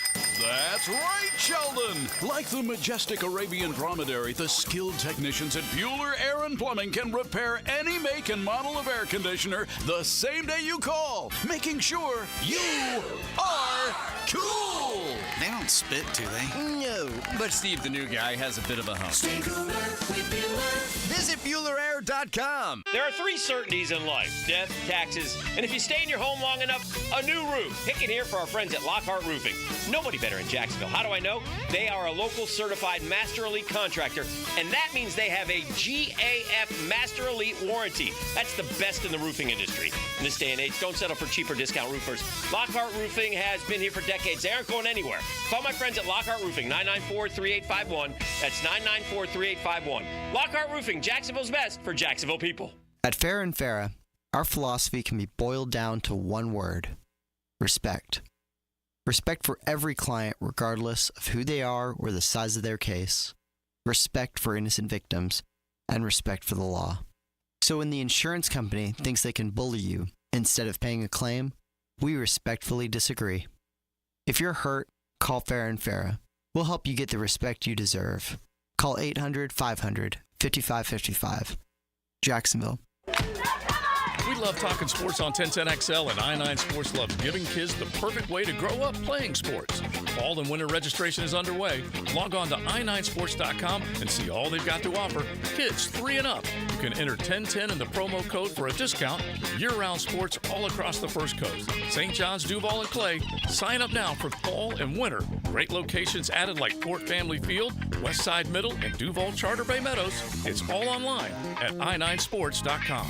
That's right, Sheldon. Like the majestic Arabian dromedary, the skilled technicians at Bueller Air and Plumbing can repair any make and model of air conditioner the same day you call, making sure you are cool. They don't spit, do they? No, but Steve, the new guy, has a bit of a hump. Stay cooler with Bueller. Visit BuellerAir.com. There are 3 certainties in life: death, taxes, and if you stay in your home long enough, a new roof. Pick it here for our friends at Lockhart Roofing. Nobody better in Jacksonville. How do I know? They are a local certified Master Elite contractor, and that means they have a GAF Master Elite warranty. That's the best in the roofing industry. In this day and age, don't settle for cheaper discount roofers. Lockhart Roofing has been here for decades. They aren't going anywhere. Call my friends at Lockhart Roofing, 994-3851. That's 994-3851. Lockhart Roofing, Jacksonville's best for Jacksonville people. At Farrah & Farrah, our philosophy can be boiled down to one word: respect. Respect for every client, regardless of who they are or the size of their case. Respect for innocent victims, and respect for the law. So when the insurance company thinks they can bully you instead of paying a claim, we respectfully disagree. If you're hurt, call Farrah & Farrah. We'll help you get the respect you deserve. Call 800-500-5555. Jacksonville. We love talking sports on 1010XL, and I-9 Sports loves giving kids the perfect way to grow up playing sports. Fall and winter registration is underway. Log on to i9sports.com and see all they've got to offer. Kids 3 and up. You can enter 1010 in the promo code for a discount. Year-round sports all across the First Coast. St. John's, Duval, and Clay. Sign up now for fall and winter. Great locations added like Fort Family Field, Westside Middle, and Duval Charter Bay Meadows. It's all online at i9sports.com.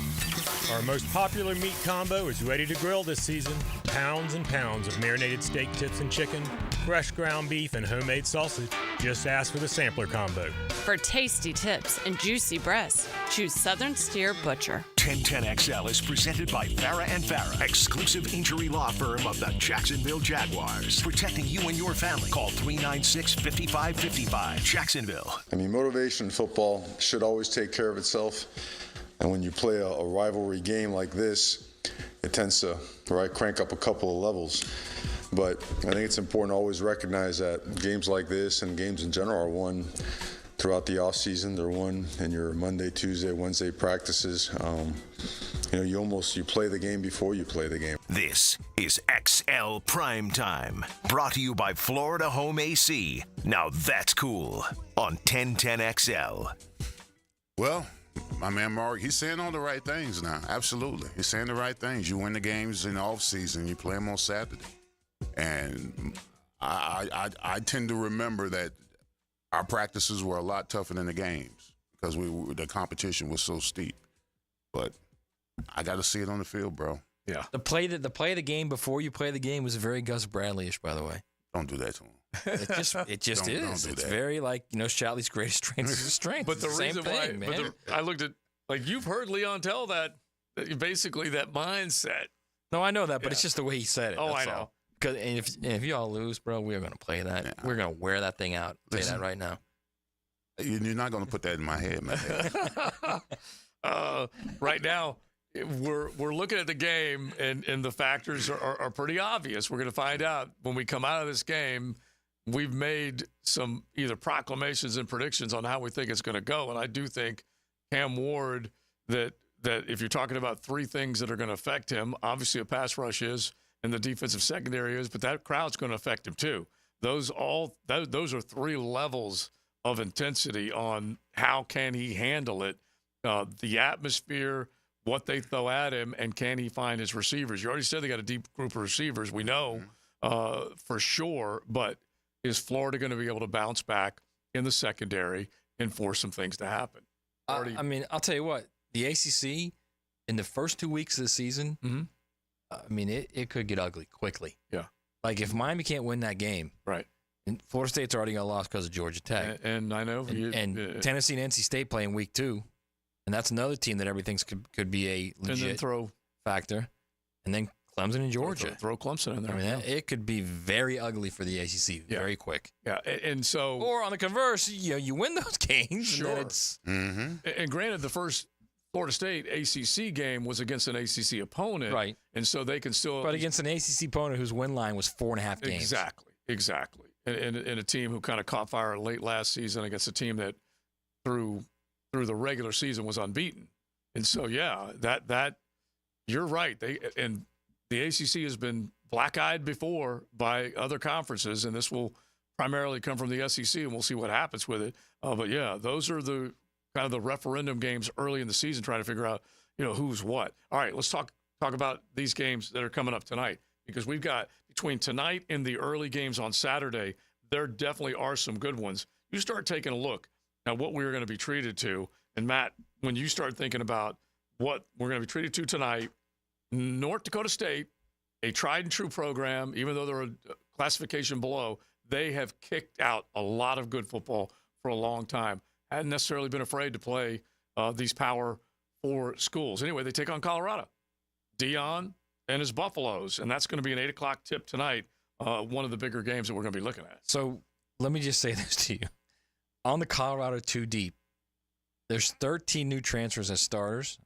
Our most popular meat combo is ready to grill this season. Pounds and pounds of marinated steak tips and chicken, fresh ground beef, and homemade sausage. Just ask for the sampler combo. For tasty tips and juicy breasts, choose Southern Steer Butcher. 1010XL is presented by Farrah & Farrah, exclusive injury law firm of the Jacksonville Jaguars. Protecting you and your family. Call 396-5555. Jacksonville. I mean, motivation in football should always take care of itself. And when you play a rivalry game like this, it tends to crank up a couple of levels. But I think it's important to always recognize that games like this and games in general are won throughout the off season. They're won in your Monday, Tuesday, Wednesday practices. You play the game before you play the game. This is XL Primetime, brought to you by Florida Home AC. Now that's cool on 1010XL. Well, my man Mark, he's saying all the right things now. Absolutely. He's saying the right things. You win the games in the offseason. You play them on Saturday. And I tend to remember that our practices were a lot tougher than the games because the competition was so steep. But I got to see it on the field, bro. Yeah. The play of the game before you play the game was very Gus Bradley-ish, by the way. Don't do that to him. It just is. Don't do it's that. very like, Shatley's greatest strength is his strength. But the It's the reason same why, thing, man. I looked at, like, you've heard Leon tell that basically that mindset. No, I know that, but it's just the way he said it. Oh, that's I know. all. Because if y'all lose, bro, we're gonna play that. Yeah. We're gonna wear that thing out. Say that right now. You're not gonna put that in my head, man. Right now, we're looking at the game, and the factors are pretty obvious. We're gonna find out when we come out of this game. We've made some either proclamations and predictions on how we think it's going to go, and I do think Cam Ward that if you're talking about 3 things that are going to affect him, obviously a pass rush is, and the defensive secondary is, but that crowd's going to affect him too. Those are 3 levels of intensity on how can he handle it, the atmosphere, what they throw at him, and can he find his receivers. You already said they got a deep group of receivers. We know for sure, but is Florida going to be able to bounce back in the secondary and force some things to happen? I mean, I'll tell you what. The ACC, in the first 2 weeks of the season, I mean, it could get ugly quickly. Yeah. Like, if Miami can't win that game. Right. And Florida State's already got lost because of Georgia Tech. And I know. And Tennessee and NC State play in week 2. And that's another team that everything's could be a legit throw factor. And then Clemson and Georgia. Throw Clemson in there. I mean, it could be very ugly for the ACC very quick. Yeah, and so... Or on the converse, you win those games. Sure. And then it's... And granted, the first Florida State ACC game was against an ACC opponent. Right. And so they can still... But against an ACC opponent whose win line was 4.5 games. Exactly. And a team who kind of caught fire late last season against a team that through the regular season was unbeaten. And so, that you're right. And the ACC has been black-eyed before by other conferences, and this will primarily come from the SEC, and we'll see what happens with it. But those are the kind of the referendum games early in the season, trying to figure out, who's what. All right, let's talk about these games that are coming up tonight, because we've got between tonight and the early games on Saturday, there definitely are some good ones. You start taking a look at what we're going to be treated to, and Matt, when you start thinking about what we're going to be treated to tonight, North Dakota State, a tried and true program, even though they're a classification below, they have kicked out a lot of good football for a long time. Hadn't necessarily been afraid to play these Power 4 schools. Anyway, they take on Colorado. Dion and his Buffaloes, and that's going to be an 8 o'clock tip tonight, one of the bigger games that we're going to be looking at. So let me just say this to you. On the Colorado 2 deep, there's 13 new transfers as starters,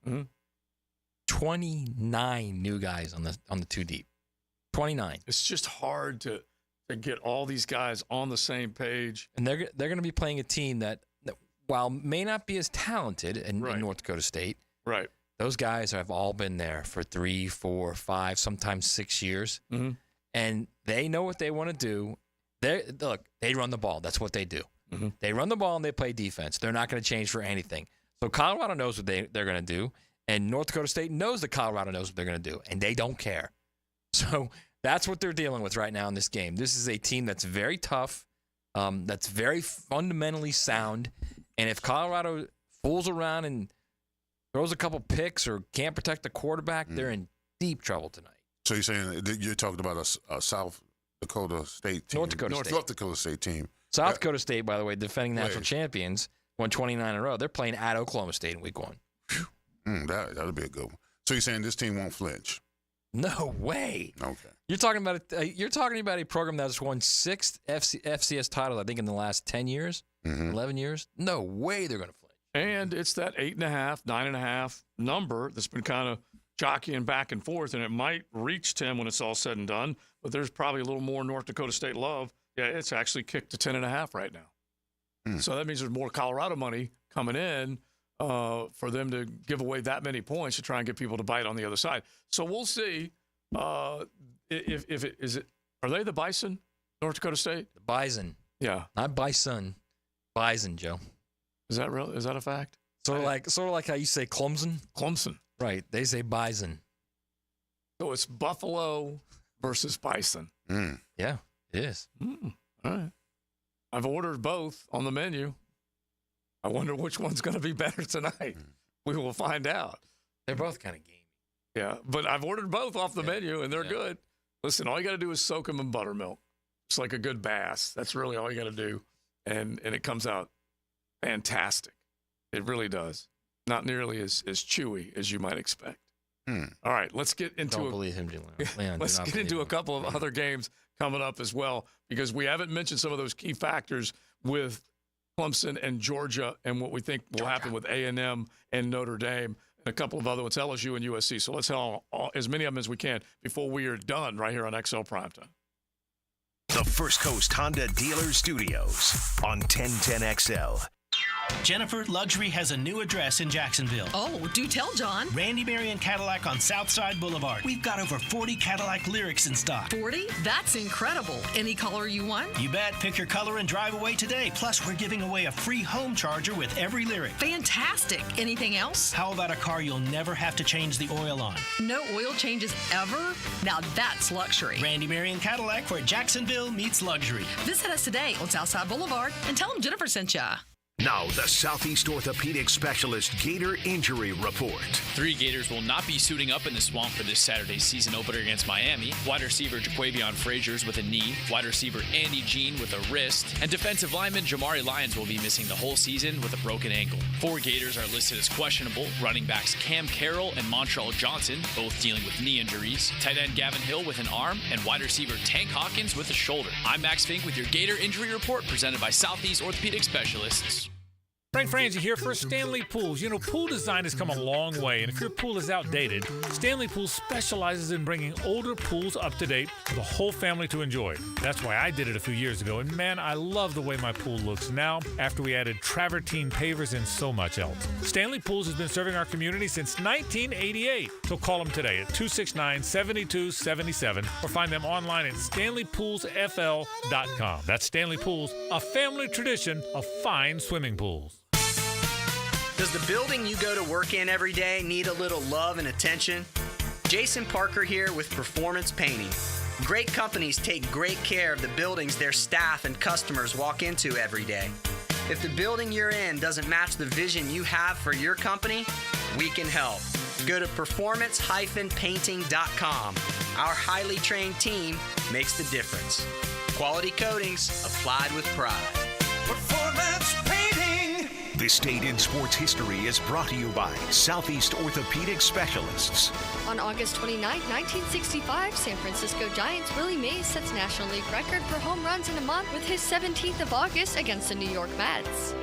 29 new guys on the 2 deep. 29. It's just hard to get all these guys on the same page. And they're going to be playing a team that while may not be as talented in North Dakota State, right? Those guys have all been there for 3, 4, 5, sometimes 6 years, and they know what they want to do. They run the ball. That's what they do. They run the ball and they play defense. They're not going to change for anything. So Colorado knows what they're going to do, and North Dakota State knows that Colorado knows what they're going to do, and they don't care. So that's what they're dealing with right now in this game. This is a team that's very tough, that's very fundamentally sound, and if Colorado fools around and throws a couple picks or can't protect the quarterback, they're in deep trouble tonight. So you're saying that you're talking about a South Dakota State team? North Dakota State team. South Dakota State, by the way, defending national champions, won 29 in a row. They're playing at Oklahoma State in week 1. That'll be a good one. So you're saying this team won't flinch? No way. Okay. You're talking about a program that's won 6 FCS titles, I think, in the last 10 years, 11 years. No way they're going to flinch. And it's that 8.5, 9.5 number that's been kind of jockeying back and forth, and it might reach 10 when it's all said and done, but there's probably a little more North Dakota State love. Yeah, it's actually kicked to 10.5 right now. So that means there's more Colorado money coming in for them to give away that many points to try and get people to bite on the other side. So we'll see if it is it. Are they the Bison, North Dakota State? The Bison. Yeah, not Bison. Bison, Joe. Is that real? Is that a fact? Sort of like how you say Clemson. Clemson. Right. They say Bison. So it's Buffalo versus Bison. Yeah, it is. All right. I've ordered both on the menu. I wonder which one's going to be better tonight. We will find out. They're both kind of gamey. Yeah, but I've ordered both off the menu, and they're good. Listen, all you got to do is soak them in buttermilk. It's like a good bass. That's really all you got to do, and it comes out fantastic. It really does. Not nearly as chewy as you might expect. All right, let's get into Don't believe him, Leon. Let's get into a couple of other games coming up as well, because we haven't mentioned some of those key factors with Clemson and Georgia and what we think will happen with A&M and Notre Dame and a couple of ottle ones, LSU and USC. So let's tell as many of them as we can before we are done right here on XL Primetime. The First Coast Honda Dealer Studios on 1010XL. Jennifer, Luxury has a new address in Jacksonville. Oh, do tell, John. Randy Marion Cadillac on Southside Boulevard. We've got over 40 Cadillac Lyrics in stock. 40? That's incredible. Any color you want? You bet. Pick your color and drive away today. Plus, we're giving away a free home charger with every Lyric. Fantastic. Anything else? How about a car you'll never have to change the oil on? No oil changes ever? Now that's luxury. Randy Marion Cadillac, where Jacksonville meets luxury. Visit us today on Southside Boulevard and tell them Jennifer sent ya. Now, the Southeast Orthopedic Specialist Gator Injury Report. 3 Gators will not be suiting up in the swamp for this Saturday's season opener against Miami. Wide receiver Jaquavion Frazier's with a knee, wide receiver Andy Jean with a wrist, and defensive lineman Jamari Lyons will be missing the whole season with a broken ankle. 4 Gators are listed as questionable. Running backs Cam Carroll and Montreal Johnson, both dealing with knee injuries. Tight end Gavin Hill with an arm, and wide receiver Tank Hawkins with a shoulder. I'm Max Fink with your Gator Injury Report presented by Southeast Orthopedic Specialists. Frank Frangie here for Stanley Pools. You know, pool design has come a long way, and if your pool is outdated, Stanley Pools specializes in bringing older pools up to date for the whole family to enjoy. That's why I did it a few years ago, and man, I love the way my pool looks now after we added travertine pavers and so much else. Stanley Pools has been serving our community since 1988, so call them today at 269-7277 or find them online at StanleyPoolsFL.com. That's Stanley Pools, a family tradition of fine swimming pools. Does the building you go to work in every day need a little love and attention? Jason Parker here with Performance Painting. Great companies take great care of the buildings their staff and customers walk into every day. If the building you're in doesn't match the vision you have for your company, we can help. Go to performance-painting.com. Our highly trained team makes the difference. Quality coatings applied with pride. Performance Painting. This Date in Sports History is brought to you by Southeast Orthopedic Specialists. On August 29, 1965, San Francisco Giants' Willie Mays sets National League record for home runs in a month with his 17th of August against the New York Mets.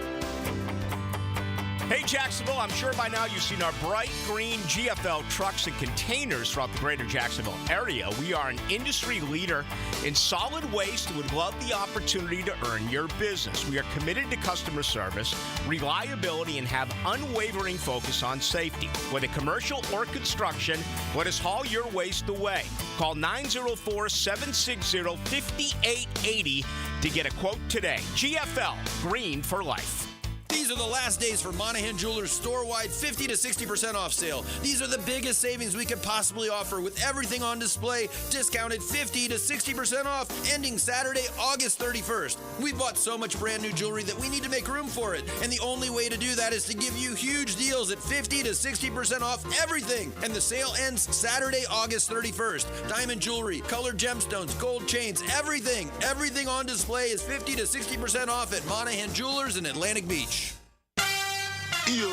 Hey Jacksonville, I'm sure by now you've seen our bright green GFL trucks and containers throughout the greater Jacksonville area. We are an industry leader in solid waste and would love the opportunity to earn your business. We are committed to customer service, reliability, and have unwavering focus on safety. Whether commercial or construction, let us haul your waste away. Call 904-760-5880 to get a quote today. GFL, green for life. These are the last days for Monahan Jewelers store-wide 50 to 60% off sale. These are the biggest savings we could possibly offer with everything on display, discounted 50 to 60% off, ending Saturday, August 31st. We bought so much brand new jewelry that we need to make room for it, and the only way to do that is to give you huge deals at 50 to 60% off everything. And the sale ends Saturday, August 31st. Diamond jewelry, colored gemstones, gold chains, everything on display is 50 to 60% off at Monahan Jewelers in Atlantic Beach. Yo,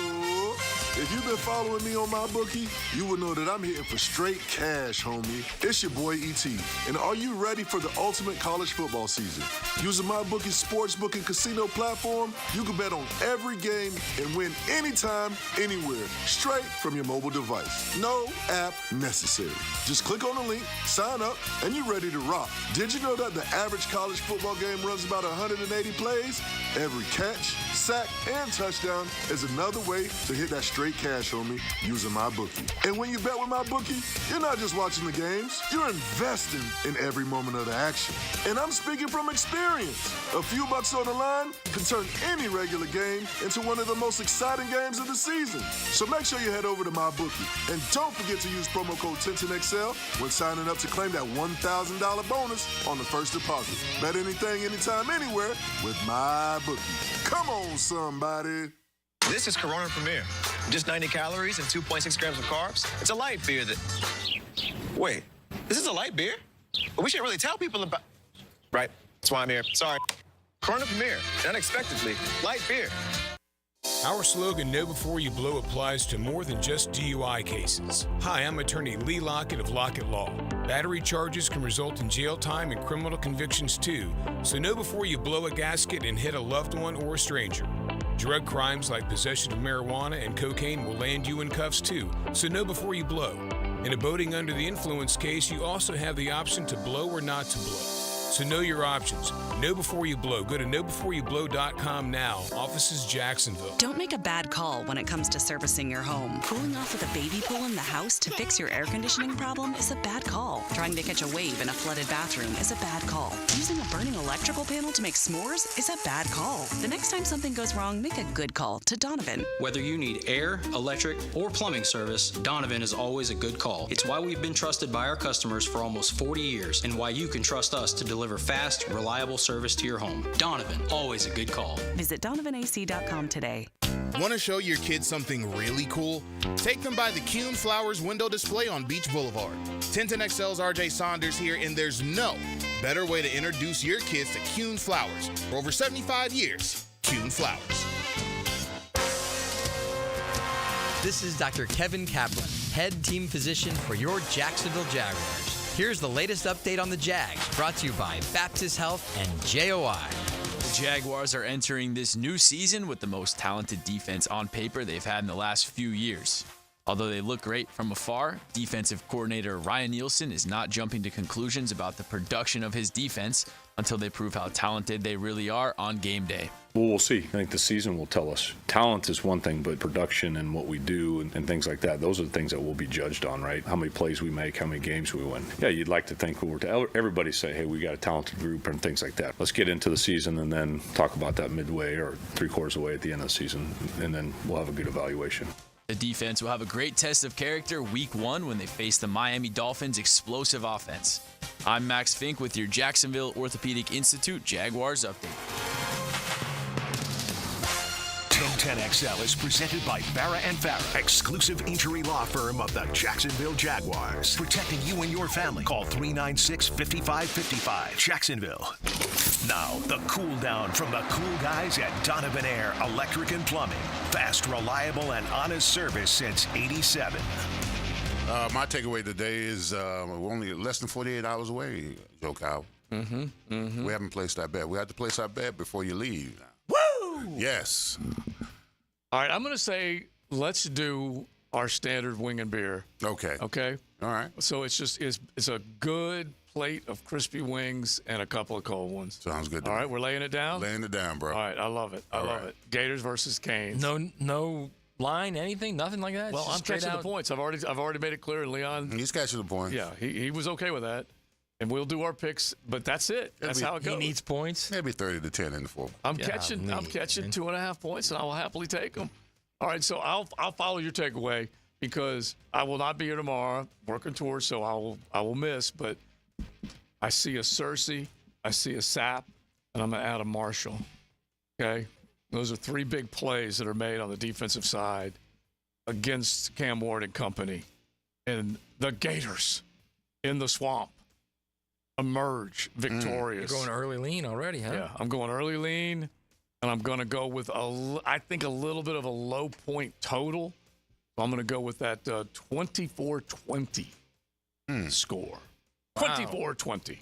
if you've been following me on my bookie, you will know that I'm hitting for straight cash, homie. It's your boy E.T. And are you ready for the ultimate college football season? Using my bookie's sportsbook and casino platform, you can bet on every game and win anytime, anywhere, straight from your mobile device. No app necessary. Just click on the link, sign up, and you're ready to rock. Did you know that the average college football game runs about 180 plays? Every catch, sack, and touchdown is another way to hit that straight cash, homie, using my bookie. And when you bet with my bookie, you're not just watching the games, you're investing in every moment of the action. And I'm speaking from experience. A few bucks on the line can turn any regular game into one of the most exciting games of the season. So make sure you head over to my bookie. And don't forget to use promo code TentonXL when signing up to claim that $1,000 bonus on the first deposit. Bet anything, anytime, anywhere with my bookie. Come on, somebody. This is Corona Premier. Just 90 calories and 2.6 grams of carbs. It's a light beer that... Wait, this is a light beer? But we should really tell people about... Right, that's why I'm here. Sorry. Corona Premier, unexpectedly, light beer. Our slogan, Know Before You Blow, applies to more than just DUI cases. Hi, I'm attorney Lee Lockett of Lockett Law. Battery charges can result in jail time and criminal convictions too, so know before you blow a gasket and hit a loved one or a stranger. Drug crimes like possession of marijuana and cocaine will land you in cuffs too, so know before you blow. In a boating under the influence case, you also have the option to blow or not to blow. So know your options. Know before you blow. Go to knowbeforeyouBlow.com now. Offices Jacksonville. Don't make a bad call when it comes to servicing your home. Cooling off with a baby pool in the house to fix your air conditioning problem is a bad call. Trying to catch a wave in a flooded bathroom is a bad call. Using a burning electrical panel to make s'mores is a bad call. The next time something goes wrong, make a good call to Donovan. Whether you need air, electric, or plumbing service, Donovan is always a good call. It's why we've been trusted by our customers for almost 40 years and why you can trust us to deliver deliver fast, reliable service to your home. Donovan, always a good call. Visit DonovanAC.com today. Want to show your kids something really cool? Take them by the Kuhn Flowers window display on Beach Boulevard. 1010XL's RJ Saunders here, and there's no better way to introduce your kids to Kuhn Flowers. For over 75 years, Kuhn Flowers. This is Dr. Kevin Kaplan, head team physician for your Jacksonville Jaguars. Here's the latest update on the Jags, brought to you by Baptist Health and JOI. The Jaguars are entering this new season with the most talented defense on paper they've had in the last few years. Although they look great from afar, defensive coordinator Ryan Nielsen is not jumping to conclusions about the production of his defense until they prove how talented they really are on game day. Well, we'll see. I think the season will tell us. Talent is one thing, but production and what we do and things like that, those are the things that we'll be judged on, right? How many plays we make, how many games we win. Yeah, you'd like to think everybody say, hey, we got a talented group and things like that. Let's get into the season and then talk about that midway or three-quarters of the way at the end of the season, and then we'll have a good evaluation. The defense will have a great test of character week 1 when they face the Miami Dolphins' explosive offense. I'm Max Fink with your Jacksonville Orthopedic Institute Jaguars update. 1010XL is presented by Farah & Farah, exclusive injury law firm of the Jacksonville Jaguars. Protecting you and your family. Call 396-5555. Jacksonville. Now, the cool down from the cool guys at Donovan Air Electric and Plumbing. Fast, reliable, and honest service since '87. My takeaway today is we're only less than 48 hours away, Joe Cow. We haven't placed our bet. We have to place our bet before you leave. Woo! Yes. All right, I'm going to say let's do our standard wing and beer. Okay. Okay? All right. So it's a good plate of crispy wings and a couple of cold ones. Sounds good to All me. right, we're laying it down? Laying it down, bro. All right, I love it. I love it. Gators versus Canes. No line, anything, nothing like that? Well, Just I'm straight catching out? the points. I've already made it clear, and Leon. He's catching the point. Yeah, he was okay with that. And we'll do our picks, but that's it. That's how it goes. He needs points. Maybe 30-10 in the fourth. I'm catching 2.5 points, and I will happily take them. All right, so I'll follow your takeaway because I will not be here tomorrow working tours, so I will miss. But I see a Searcy, I see a Sapp, and I'm gonna add a Marshall. Okay, those are 3 big plays that are made on the defensive side against Cam Ward and company, and the Gators in the swamp emerge victorious. You're going early lean already, huh? Yeah, I'm going early lean, and I'm going to go with I think a little bit of a low point total. So I'm going to go with that 24-20 score. Wow. 24-20.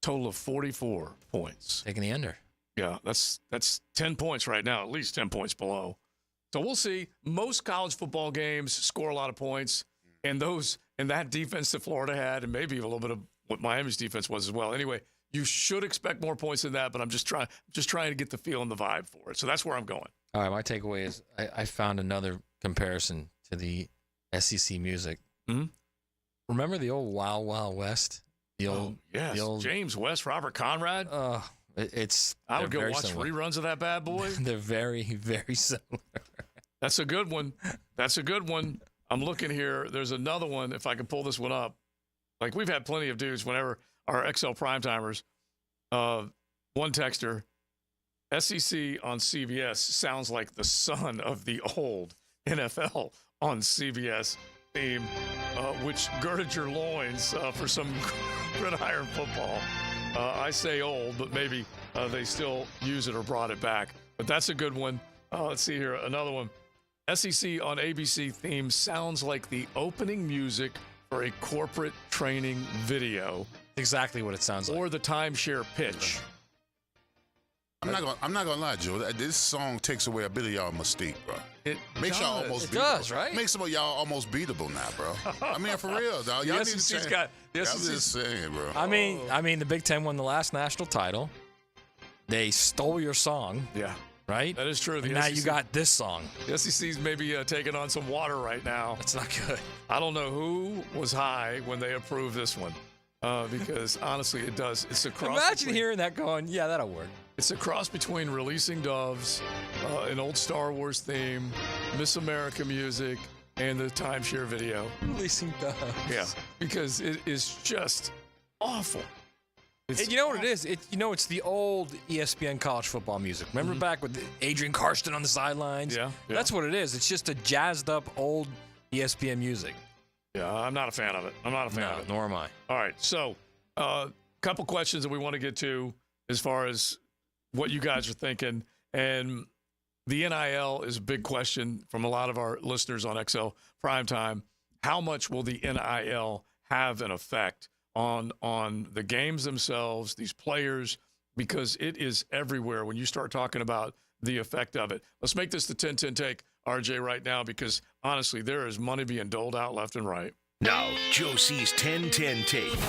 Total of 44 points. Taking the under. Yeah, that's 10 points right now, at least 10 points below. So we'll see. Most college football games score a lot of points, and that defense that Florida had, and maybe a little bit of what Miami's defense was as well. Anyway, you should expect more points than that, but I'm just trying to get the feel and the vibe for it. So that's where I'm going. All right, my takeaway is I found another comparison to the SEC music. Mm-hmm. Remember the old Wild Wild West? The old James West, Robert Conrad. I would go watch reruns of that bad boy. They're very, very similar. That's a good one. I'm looking here. There's another one. If I can pull this one up. Like, we've had plenty of dudes whenever our XL Primetimers, one texter, SEC on CBS sounds like the son of the old NFL on CBS theme, which girded your loins for some gridiron football. I say old, but maybe they still use it or brought it back. But that's a good one. Let's see here. Another one. SEC on ABC theme sounds like the opening music for a corporate training video. Exactly what it sounds like. Or the timeshare pitch. I'm not gonna lie, Joe. This song takes away a bit of y'all mystique, bro. It makes y'all almost beatable. Does, right? Makes some of y'all almost beatable now, bro. I mean, for real, dog. Y'all need to change. I'm just saying, bro. I mean, the Big Ten won the last national title. They stole your song. Yeah. Right? That is true. And now you got this song. The SEC's maybe taking on some water right now. That's not good. I don't know who was high when they approved this one. Because honestly, it does. It's a cross. Imagine hearing that going, yeah, that'll work. It's a cross between Releasing Doves, an old Star Wars theme, Miss America music, and the timeshare video. Releasing Doves. Yeah, because it is just awful. You know what it is? It's the old ESPN college football music. Remember back with Adrian Karsten on the sidelines? Yeah. That's what it is. It's just a jazzed up old ESPN music. Yeah, I'm not a fan of it. I'm not a fan of it. Nor am I. All right, so a couple questions that we want to get to as far as what you guys are thinking. And the NIL is a big question from a lot of our listeners on XL Primetime. How much will the NIL have an effect on the games themselves, these players, because it is everywhere when you start talking about the effect of it. Let's make this the 10-10 take, RJ, right now, because honestly, there is money being doled out left and right. Now, Joe C's 10-10 take.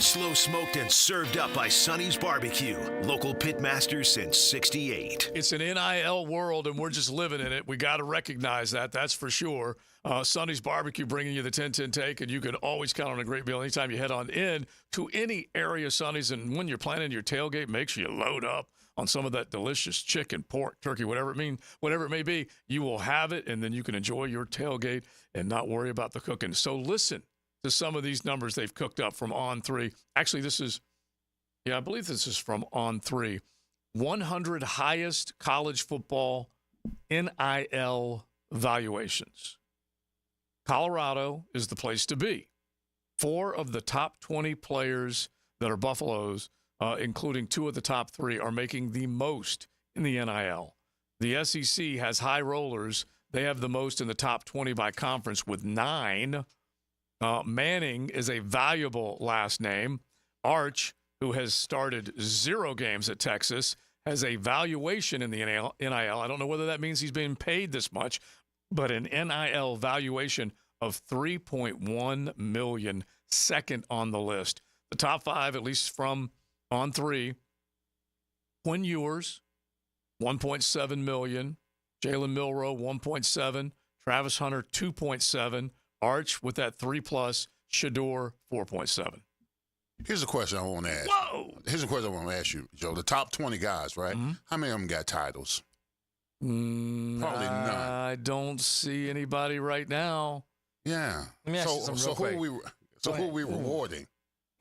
Slow smoked and served up by Sonny's Barbecue. Local pitmaster since 68. It's an NIL world, and we're just living in it. We got to recognize that. That's for sure. Sonny's Barbecue bringing you the 10-10 take, and you can always count on a great meal anytime you head on in to any area, Sonny's. And when you're planning your tailgate, make sure you load up on some of that delicious chicken, pork, turkey, whatever it may be. You will have it, and then you can enjoy your tailgate and not worry about the cooking. So listen to some of these numbers they've cooked up from On3. Actually, I believe this is from On3. 100 highest college football NIL valuations. Colorado is the place to be. 4 of the top 20 players that are Buffaloes, including 2 of the top 3, are making the most in the NIL. The SEC has high rollers. They have the most in the top 20 by conference with 9. Manning is a valuable last name. Arch, who has started 0 games at Texas, has a valuation in the NIL. I don't know whether that means he's being paid this much, but an NIL valuation of $3.1 million, second on the list. The top 5, at least from On3, Quinn Ewers, $1.7 million. Jalen Milroe, $1.7. Travis Hunter, $2.7. Arch with that 3+. Shador, $4.7. Here's a question I want to ask. Whoa! Here's a question I want to ask you, Joe. The top 20 guys, right? Mm-hmm. How many of them got titles? Probably none. I don't see anybody right now. Yeah. Let me ask you something real quick. Who are we rewarding?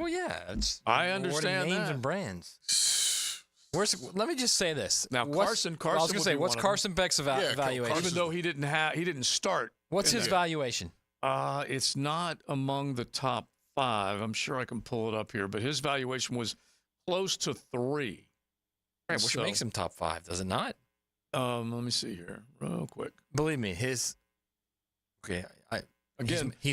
Well, yeah, it's I understand names that. and brands. Let me just say this. Now, Carson. I was going to say, what's Carson Beck's valuation? Even though he didn't start. What's his valuation? It's not among the top 5. I'm sure I can pull it up here, but his valuation was close to 3. Right, which makes him top 5, does it not? Let me see here, real quick. Believe me, he's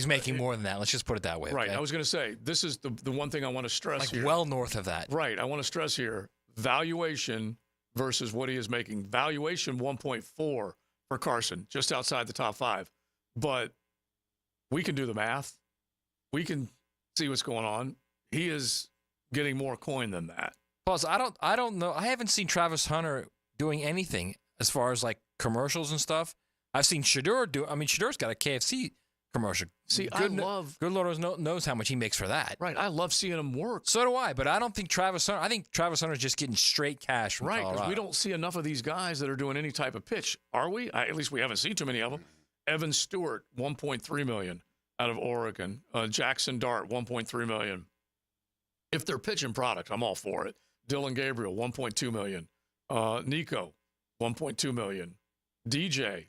making more than that. Let's just put it that way. Right. Okay? I was going to say, this is the one thing I want to stress here. Well north of that. Right. I want to stress here, valuation versus what he is making. Valuation 1.4 for Carson, just outside the top 5. But we can do the math. We can see what's going on. He is getting more coin than that. Plus, I don't know. I haven't seen Travis Hunter doing anything as far as like commercials and stuff. I've seen Shador do. I mean, Shador's got a KFC commercial. See, good Lord knows how much he makes for that. Right. I love seeing him work. So do I. But I don't think Travis Hunter. I think Travis Hunter's just getting straight cash from Colorado. Colorado. We don't see enough of these guys that are doing any type of pitch, are we? At least we haven't seen too many of them. Evan Stewart, $1.3 million out of Oregon. Jackson Dart, $1.3 million. If they're pitching product, I'm all for it. Dylan Gabriel, $1.2 million. Nico, $1.2 million. DJ,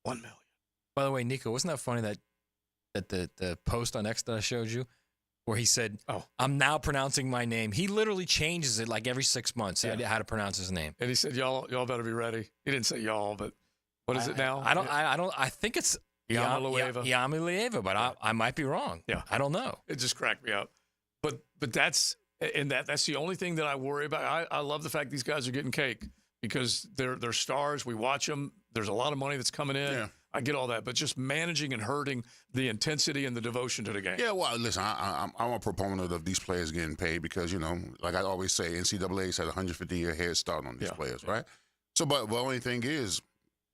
$1 million. By the way, Nico, wasn't that funny that the post on X that I showed you, where he said, I'm now pronouncing my name. He literally changes it like every 6 months, how to pronounce his name. And he said, y'all better be ready. He didn't say y'all, but what is it now? I think it's Yamilueva, but I might be wrong. Yeah. I don't know. It just cracked me up. But that's the only thing that I worry about. I love the fact these guys are getting cake because they're stars. We watch them. There's a lot of money that's coming in. Yeah. I get all that, but just managing and hurting the intensity and the devotion to the game. Yeah, well, listen, I'm a proponent of these players getting paid because, like I always say, NCAA's had a 150-year head start on these players, right? So, but the only thing is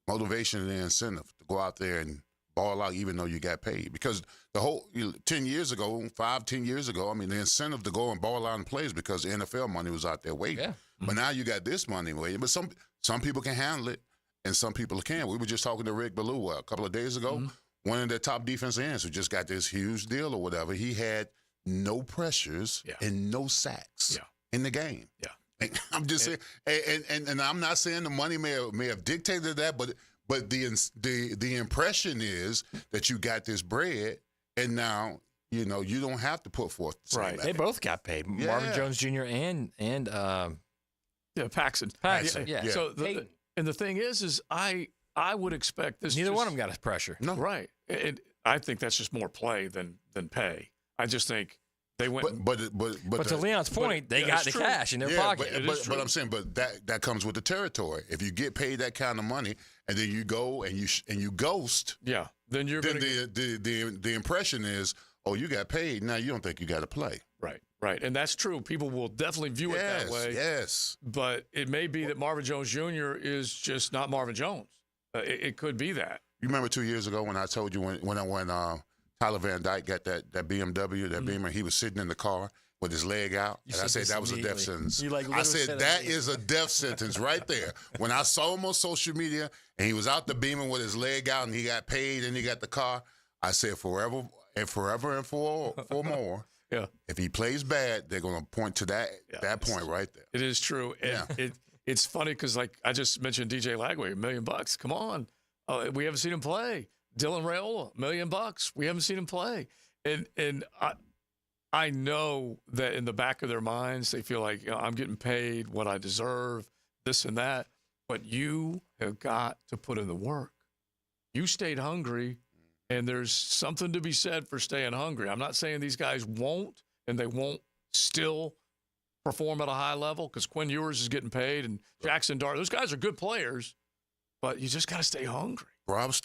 motivation and incentive to go out there and ball out even though you got paid. Because the whole 10 years ago, I mean, the incentive to go and ball out and play is because the NFL money was out there waiting. Yeah. But now you got this money waiting. But some people can handle it. And some people can't. We were just talking to Rick Ballou a couple of days ago. One of their top defensive ends who just got this huge deal or whatever. He had no pressures and no sacks. Yeah. in the game. Yeah. And I'm just saying, and I'm not saying the money may have dictated that, but the impression is that you got this bread, and now you don't have to put forth the same Right. They both got paid. Yeah. Marvin Jones Jr. and Paxton. Yeah. So the thing is I would expect this. Neither one of them got his pressure. No. Right. I think that's just more play than pay. I just think they went. But to Leon's point, they got the cash in their pocket. But I'm saying, that comes with the territory. If you get paid that kind of money, and then you go and you ghost, then the impression is, oh, you got paid. Now you don't think you got to play. Right, and that's true. People will definitely view it that way. Yes. But it may be that Marvin Jones Jr. is just not Marvin Jones. It could be that. You remember 2 years ago when I told you when Tyler Van Dyke got that BMW, that Beamer, he was sitting in the car with his leg out, and I said that was a death sentence. I said that is a death sentence right there. When I saw him on social media and he was out the Beamer with his leg out and he got paid and he got the car, I said forever and for more. Yeah. If he plays bad, they're going to point to that point right there. It is true. It's funny because, like I just mentioned, DJ Lagway, $1 million. Come on, we haven't seen him play. Dylan Raiola, $1 million. We haven't seen him play. And I know that in the back of their minds, they feel like I'm getting paid what I deserve, this and that. But you have got to put in the work. You stayed hungry. And there's something to be said for staying hungry. I'm not saying these guys won't, and they won't still perform at a high level because Quinn Ewers is getting paid and Jackson Dart. Those guys are good players, but you just got to stay hungry. Bro, I was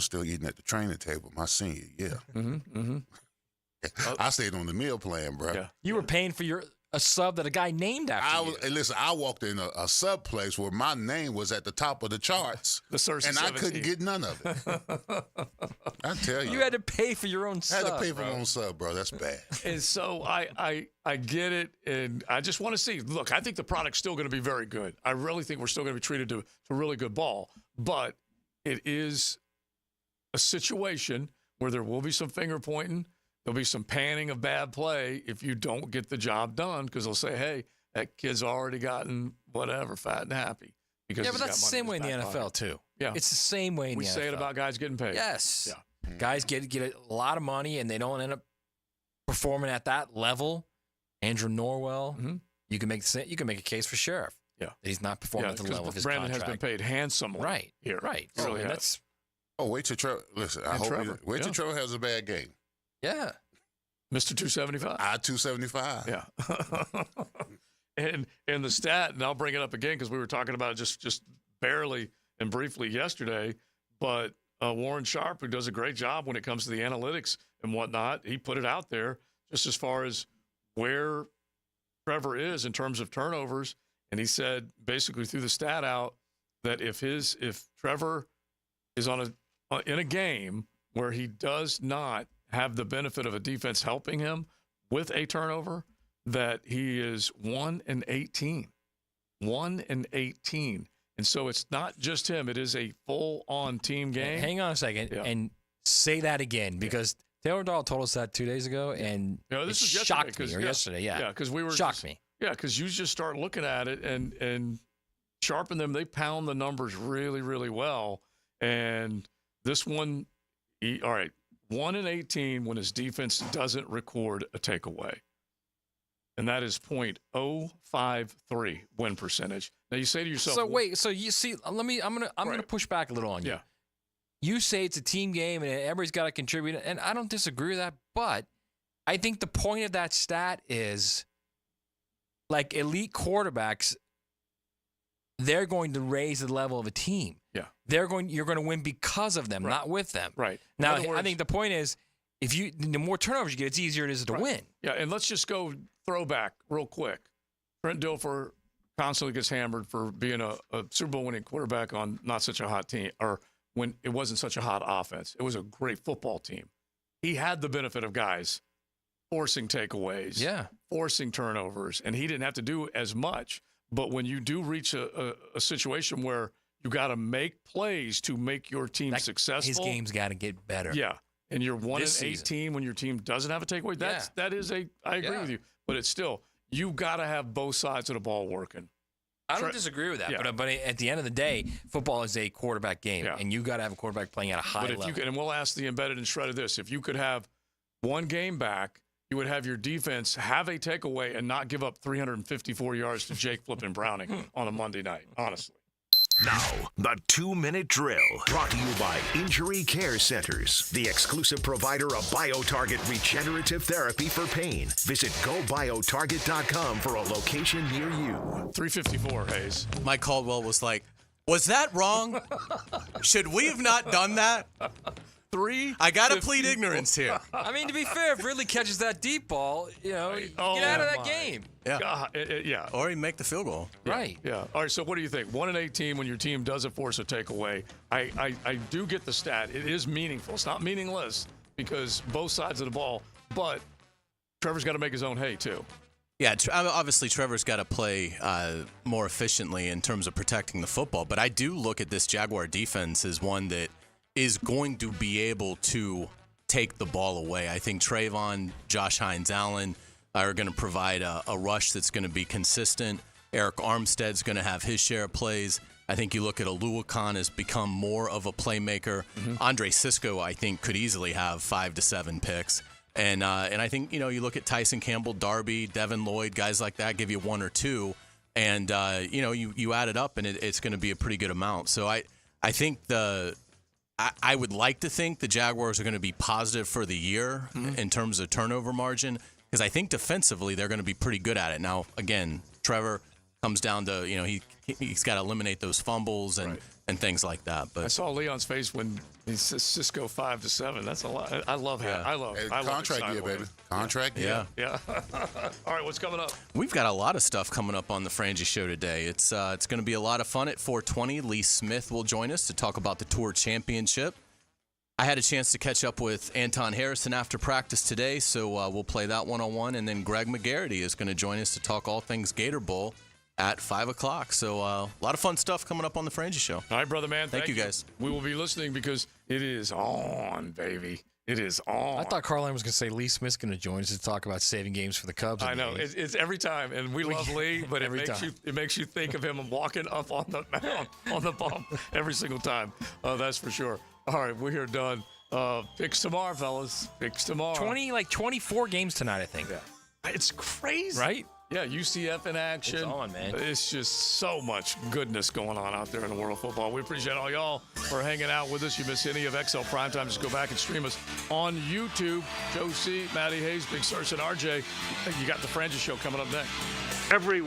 still eating at the training table my senior year. I stayed on the meal plan, bro. Yeah. You were paying for a sub that a guy named after you. Listen, I walked in a sub place where my name was at the top of the charts, the Searcy and 17. I couldn't get none of it. I tell you. You had to pay for your own sub. I had to pay for my own sub, bro. That's bad. And so I get it, and I just want to see. Look, I think the product's still going to be very good. I really think we're still going to be treated to really good ball. But it is a situation where there will be some finger pointing. There'll be some panning of bad play if you don't get the job done because they'll say, hey, that kid's already gotten whatever, fat and happy. Because but that's the same way in the NFL, too. Yeah. It's the same way in the NFL. We say it about guys getting paid. Yes. Yeah. Guys get a lot of money, and they don't end up performing at that level. Andrew Norwell, you can make a case for Sheriff. Yeah. That he's not performing at the level of his Brandon contract. has been paid handsomely. Right. Here. Right. So and that's. Oh, wait till Trevor. Listen, I hope till Trevor has a bad game. Yeah. Mr. 275. 275. Yeah. and the stat, and I'll bring it up again because we were talking about it just barely and briefly yesterday, but Warren Sharp, who does a great job when it comes to the analytics and whatnot, he put it out there just as far as where Trevor is in terms of turnovers. And he said basically threw the stat out that if Trevor is in a game where he does not have the benefit of a defense helping him with a turnover, that he is 1-18. 1-18. And so it's not just him. It is a full-on team game. Hang on a second and say that again because Taylor Dahl told us that 2 days ago, and this it was shocked me. Yesterday. Yeah, because we were shocked me. Yeah, because you just start looking at it and sharpen them. They pound the numbers really, really well. And this one, all right, 1-18 when his defense doesn't record a takeaway. And that is .053 win percentage. Now you say to yourself, so you see, I'm gonna push back a little on you. Yeah. You say it's a team game and everybody's got to contribute, and I don't disagree with that, but I think the point of that stat is like elite quarterbacks, they're going to raise the level of a team. Yeah. You're going to win because of them, not with them. Right. Now, I think the point is, the more turnovers you get, it's easier it is to win. Yeah, and let's just go throwback real quick. Trent Dilfer constantly gets hammered for being a Super Bowl winning quarterback on not such a hot team, or when it wasn't such a hot offense. It was a great football team. He had the benefit of guys forcing takeaways, forcing turnovers, and he didn't have to do as much. But when you do reach a situation where you got to make plays to make your team successful. His game's got to get better. Yeah. And you're 1-18 when your team doesn't have a takeaway. I agree with you. But it's still, you got to have both sides of the ball working. I don't disagree with that, but at the end of the day, football is a quarterback game, and you got to have a quarterback playing at a high level. And we'll ask the embedded and shredded this: if you could have one game back, you would have your defense have a takeaway and not give up 354 yards to Jake Flippin' Browning on a Monday night. Honestly. Now, the 2-minute drill, brought to you by Injury Care Centers, the exclusive provider of BioTarget regenerative therapy for pain. Visit GoBioTarget.com for a location near you. 354, Hayes. Mike Caldwell was like, was that wrong? Should we have not done that? I got to plead ignorance here. I mean, to be fair, if Ridley catches that deep ball, get out of that game. Yeah. God, Or he make the field goal. Right. Yeah. All right, so what do you think? 1-18 when your team doesn't force a takeaway. I do get the stat. It is meaningful. It's not meaningless because both sides of the ball, but Trevor's got to make his own hay, too. Yeah, obviously Trevor's got to play more efficiently in terms of protecting the football, but I do look at this Jaguar defense as one that is going to be able to take the ball away. I think Trayvon, Josh Hines-Allen are going to provide a rush that's going to be consistent. Eric Armstead's going to have his share of plays. I think you look at Oluokun has become more of a playmaker. Andre Sisco, I think, could easily have 5 to 7 picks. And I think, you look at Tyson Campbell, Darby, Devin Lloyd, guys like that give you 1 or 2. And, you add it up, and it's going to be a pretty good amount. So I think I would like to think the Jaguars are going to be positive for the year in terms of turnover margin because I think defensively they're going to be pretty good at it. Now, again, Trevor comes down to, he's got to eliminate those fumbles and things like that. But I saw Leon's face when he says Cisco 5 to 7. That's a lot. I love that. I love contract year, baby. Contract year. Yeah. All right, what's coming up? We've got a lot of stuff coming up on the Frangie Show today. It's going to be a lot of fun at 4:20. Lee Smith will join us to talk about the Tour Championship. I had a chance to catch up with Anton Harrison after practice today, so we'll play that one-on-one. And then Greg McGarity is going to join us to talk all things Gator Bowl at 5 o'clock. So a lot of fun stuff coming up on the Frangie Show. All right, brother man. Thank you, guys. We will be listening because it is on, baby. It is on. I thought Carline was going to say Lee Smith's going to join us to talk about saving games for the Cubs. I know. It's every time, and we love Lee, but it makes you think of him walking up on the mound, on the bump every single time. That's for sure. All right, we are done. Picks tomorrow, fellas. Picks tomorrow. 24 games tonight, I think. Yeah. It's crazy. Right? Yeah, UCF in action. It's on, man. It's just so much goodness going on out there in the world of football. We appreciate all y'all for hanging out with us. You miss any of XL Primetime, just go back and stream us on YouTube. Joe C., Matty Hayes, Big Searcy, and RJ. You got the Frangie Show coming up next.